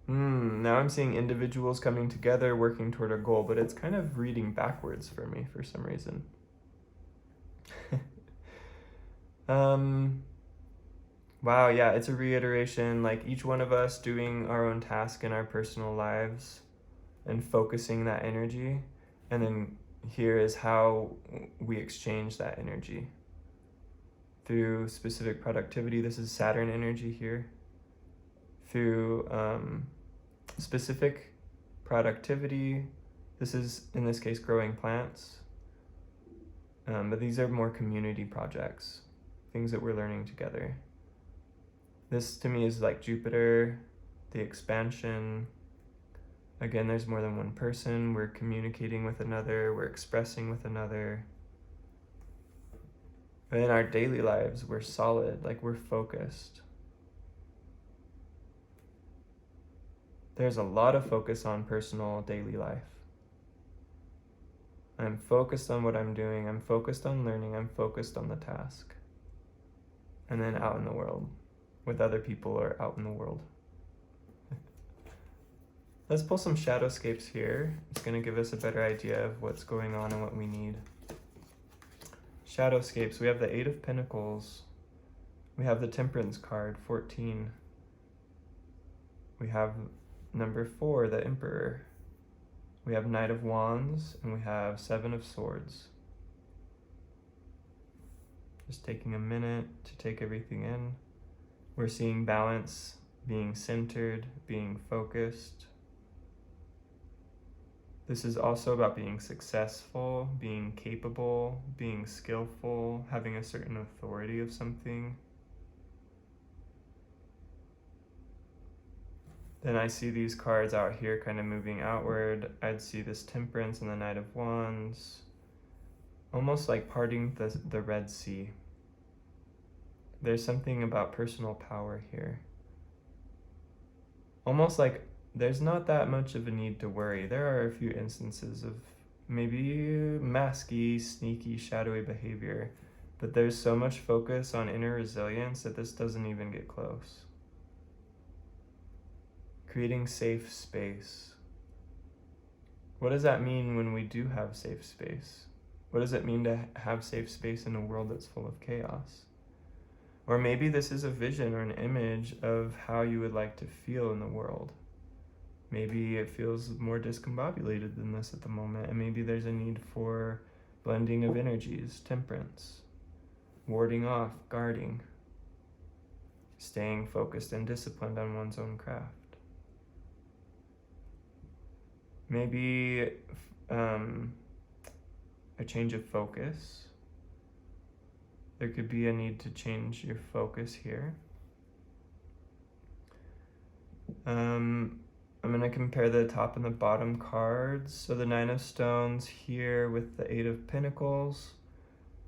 Now I'm seeing individuals coming together, working toward a goal, but it's kind of reading backwards for me for some reason. Wow, yeah, it's a reiteration, like each one of us doing our own task in our personal lives and focusing that energy. And then here is how we exchange that energy through specific productivity. This is Saturn energy here. Through specific productivity. This is, in this case, growing plants. But these are more community projects, things that we're learning together. This to me is like Jupiter, the expansion. Again, there's more than one person. We're communicating with another. We're expressing with another. But in our daily lives, we're solid, like we're focused. There's a lot of focus on personal daily life. I'm focused on what I'm doing. I'm focused on learning. I'm focused on the task. And then out in the world, with other people or out in the world. Let's pull some shadowscapes here. It's going to give us a better idea of what's going on and what we need. Shadowscapes, we have the Eight of Pentacles. We have the Temperance card, 14. We have number 4, the Emperor. We have Knight of Wands, and we have 7 of Swords. Just taking a minute to take everything in. We're seeing balance, being centered, being focused. This is also about being successful, being capable, being skillful, having a certain authority of something. Then I see these cards out here kind of moving outward. I'd see this Temperance and the Knight of Wands, almost like parting the Red Sea. There's something about personal power here. Almost like there's not that much of a need to worry. There are a few instances of maybe masky, sneaky, shadowy behavior, but there's so much focus on inner resilience that this doesn't even get close. Creating safe space. What does that mean when we do have safe space? What does it mean to have safe space in a world that's full of chaos? Or maybe this is a vision or an image of how you would like to feel in the world. Maybe it feels more discombobulated than this at the moment, and maybe there's a need for blending of energies, temperance, warding off, guarding, staying focused and disciplined on one's own craft. Maybe a change of focus. There could be a need to change your focus here. I'm going to compare the top and the bottom cards. So the Nine of Stones here with the Eight of Pentacles.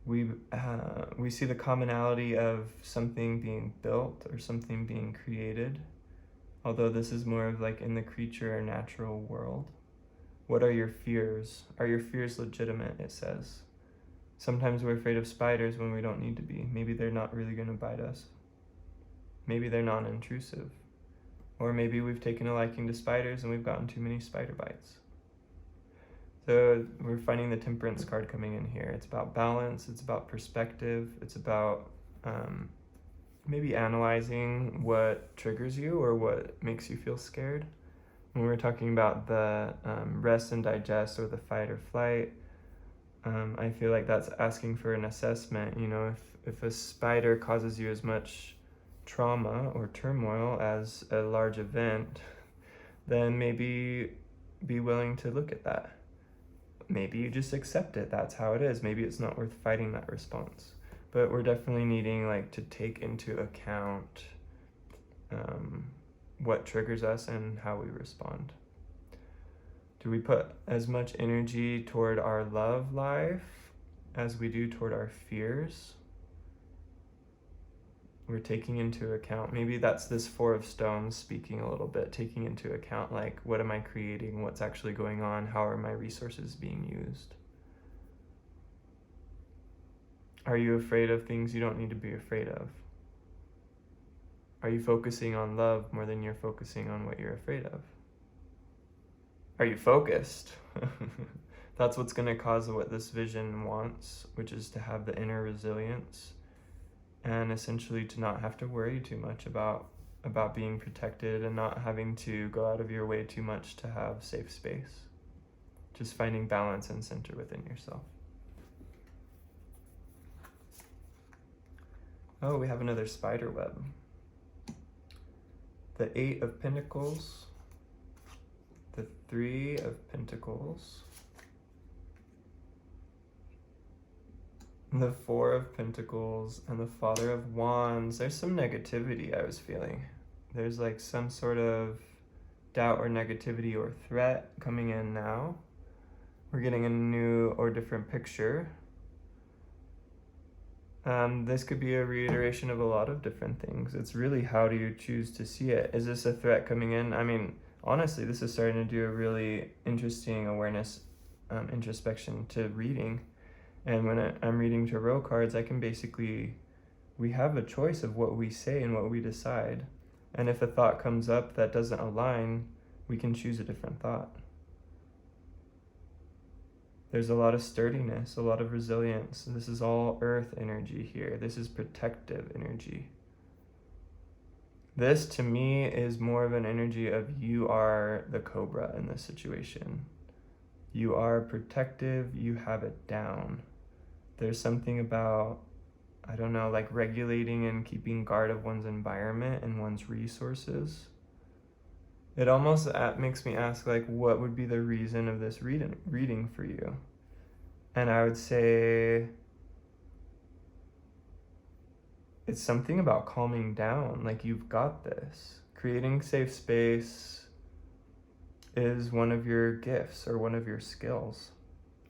We see the commonality of something being built or something being created, although this is more of like in the creature or natural world. What are your fears? Are your fears legitimate, it says. Sometimes we're afraid of spiders when we don't need to be. Maybe they're not really going to bite us. Maybe they're non-intrusive. Or maybe we've taken a liking to spiders and we've gotten too many spider bites. So we're finding the Temperance card coming in here. It's about balance, it's about perspective, it's about maybe analyzing what triggers you or what makes you feel scared. When we're talking about the rest and digest or the fight or flight, I feel like that's asking for an assessment. You know, if a spider causes you as much trauma or turmoil as a large event, then maybe be willing to look at that. Maybe you just accept it. That's how it is. Maybe it's not worth fighting that response. But we're definitely needing to take into account what triggers us and how we respond. Do we put as much energy toward our love life as we do toward our fears, we're taking into account, maybe that's this Four of Stones speaking a little bit, taking into account, like, what am I creating? What's actually going on? How are my resources being used? Are you afraid of things you don't need to be afraid of? Are you focusing on love more than you're focusing on what you're afraid of? Are you focused? That's what's going to cause what this vision wants, which is to have the inner resilience and essentially to not have to worry too much about being protected and not having to go out of your way too much to have safe space. Just finding balance and center within yourself. Oh, we have another spider web. The Eight of Pentacles, the Three of Pentacles, the Four of Pentacles, and the Father of Wands. There's some negativity I was feeling. There's like some sort of doubt or negativity or threat coming in now. We're getting a new or different picture. This could be a reiteration of a lot of different things. It's really, how do you choose to see it? Is this a threat coming in? I mean, honestly, this is starting to do a really interesting awareness, introspection to reading. And when I'm reading tarot cards, I can basically, we have a choice of what we say and what we decide. And if a thought comes up that doesn't align, we can choose a different thought. There's a lot of sturdiness, a lot of resilience. This is all earth energy here. This is protective energy. This, to me, is more of an energy of you are the cobra in this situation. You are protective, you have it down. There's something about, I don't know, like regulating and keeping guard of one's environment and one's resources. It almost makes me ask, like, what would be the reason of this reading for you? And I would say it's something about calming down, like you've got this. Creating safe space is one of your gifts or one of your skills.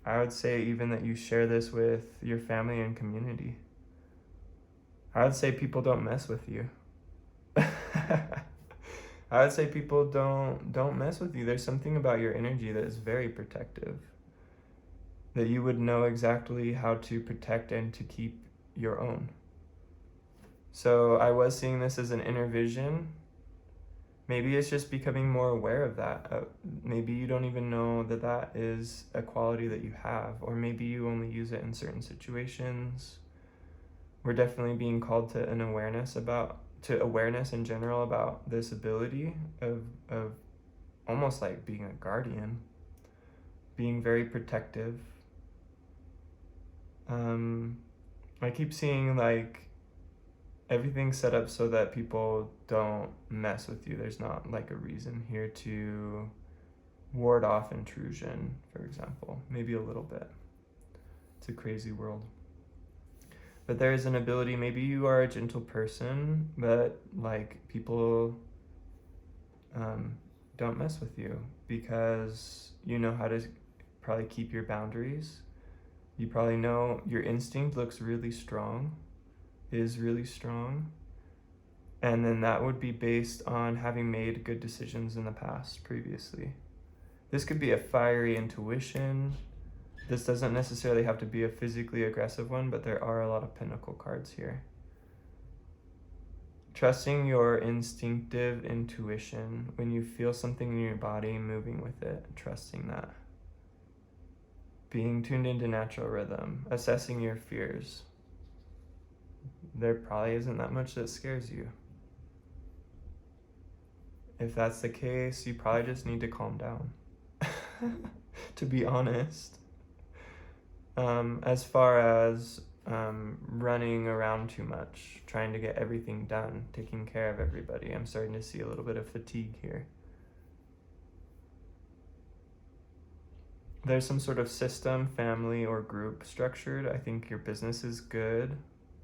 I would say even that you share this with your family and community. I would say people don't mess with you. I would say people don't mess with you. There's something about your energy that is very protective, that you would know exactly how to protect and to keep your own. So I was seeing this as an inner vision. Maybe it's just becoming more aware of that. Maybe you don't even know that that is a quality that you have, or maybe you only use it in certain situations. We're definitely being called to an awareness in general about this ability of almost like being a guardian, being very protective. I keep seeing like everything's set up so that people don't mess with you. There's not like a reason here to ward off intrusion, for example. Maybe a little bit. It's a crazy world. But there is an ability, maybe you are a gentle person, but like people don't mess with you because you know how to probably keep your boundaries. You probably know your instinct looks really strong, is really strong. And then that would be based on having made good decisions in the past previously. This could be a fiery intuition. This doesn't necessarily have to be a physically aggressive one, but there are a lot of pentacle cards here. Trusting your instinctive intuition. When you feel something in your body, moving with it, trusting that. Being tuned into natural rhythm, assessing your fears. There probably isn't that much that scares you. If that's the case, you probably just need to calm down, to be honest. As far as running around too much, trying to get everything done, taking care of everybody, I'm starting to see a little bit of fatigue here. There's some sort of system, family, or group structured. I think your business is good.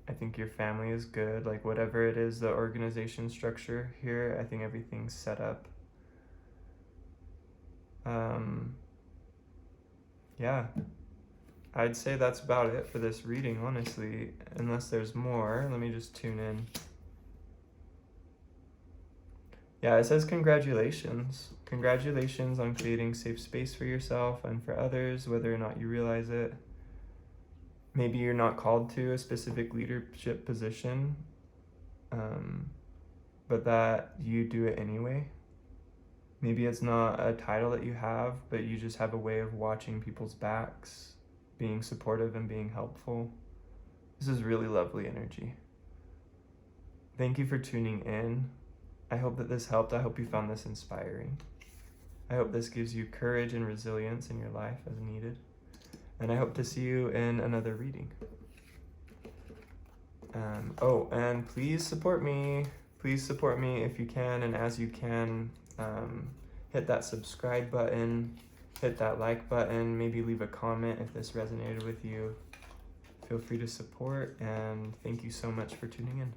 I think your family is good. Like whatever it is, the organization structure here, I think everything's set up. Yeah. I'd say that's about it for this reading, honestly, unless there's more. Let me just tune in. Yeah, it says congratulations. Congratulations on creating safe space for yourself and for others, whether or not you realize it. Maybe you're not called to a specific leadership position, but that you do it anyway. Maybe it's not a title that you have, but you just have a way of watching people's backs, being supportive and being helpful. This is really lovely energy. Thank you for tuning in. I hope that this helped. I hope you found this inspiring. I hope this gives you courage and resilience in your life as needed. And I hope to see you in another reading. And please support me. Please support me if you can, and as you can, hit that subscribe button, hit that like button, maybe leave a comment if this resonated with you. Feel free to support, and thank you so much for tuning in.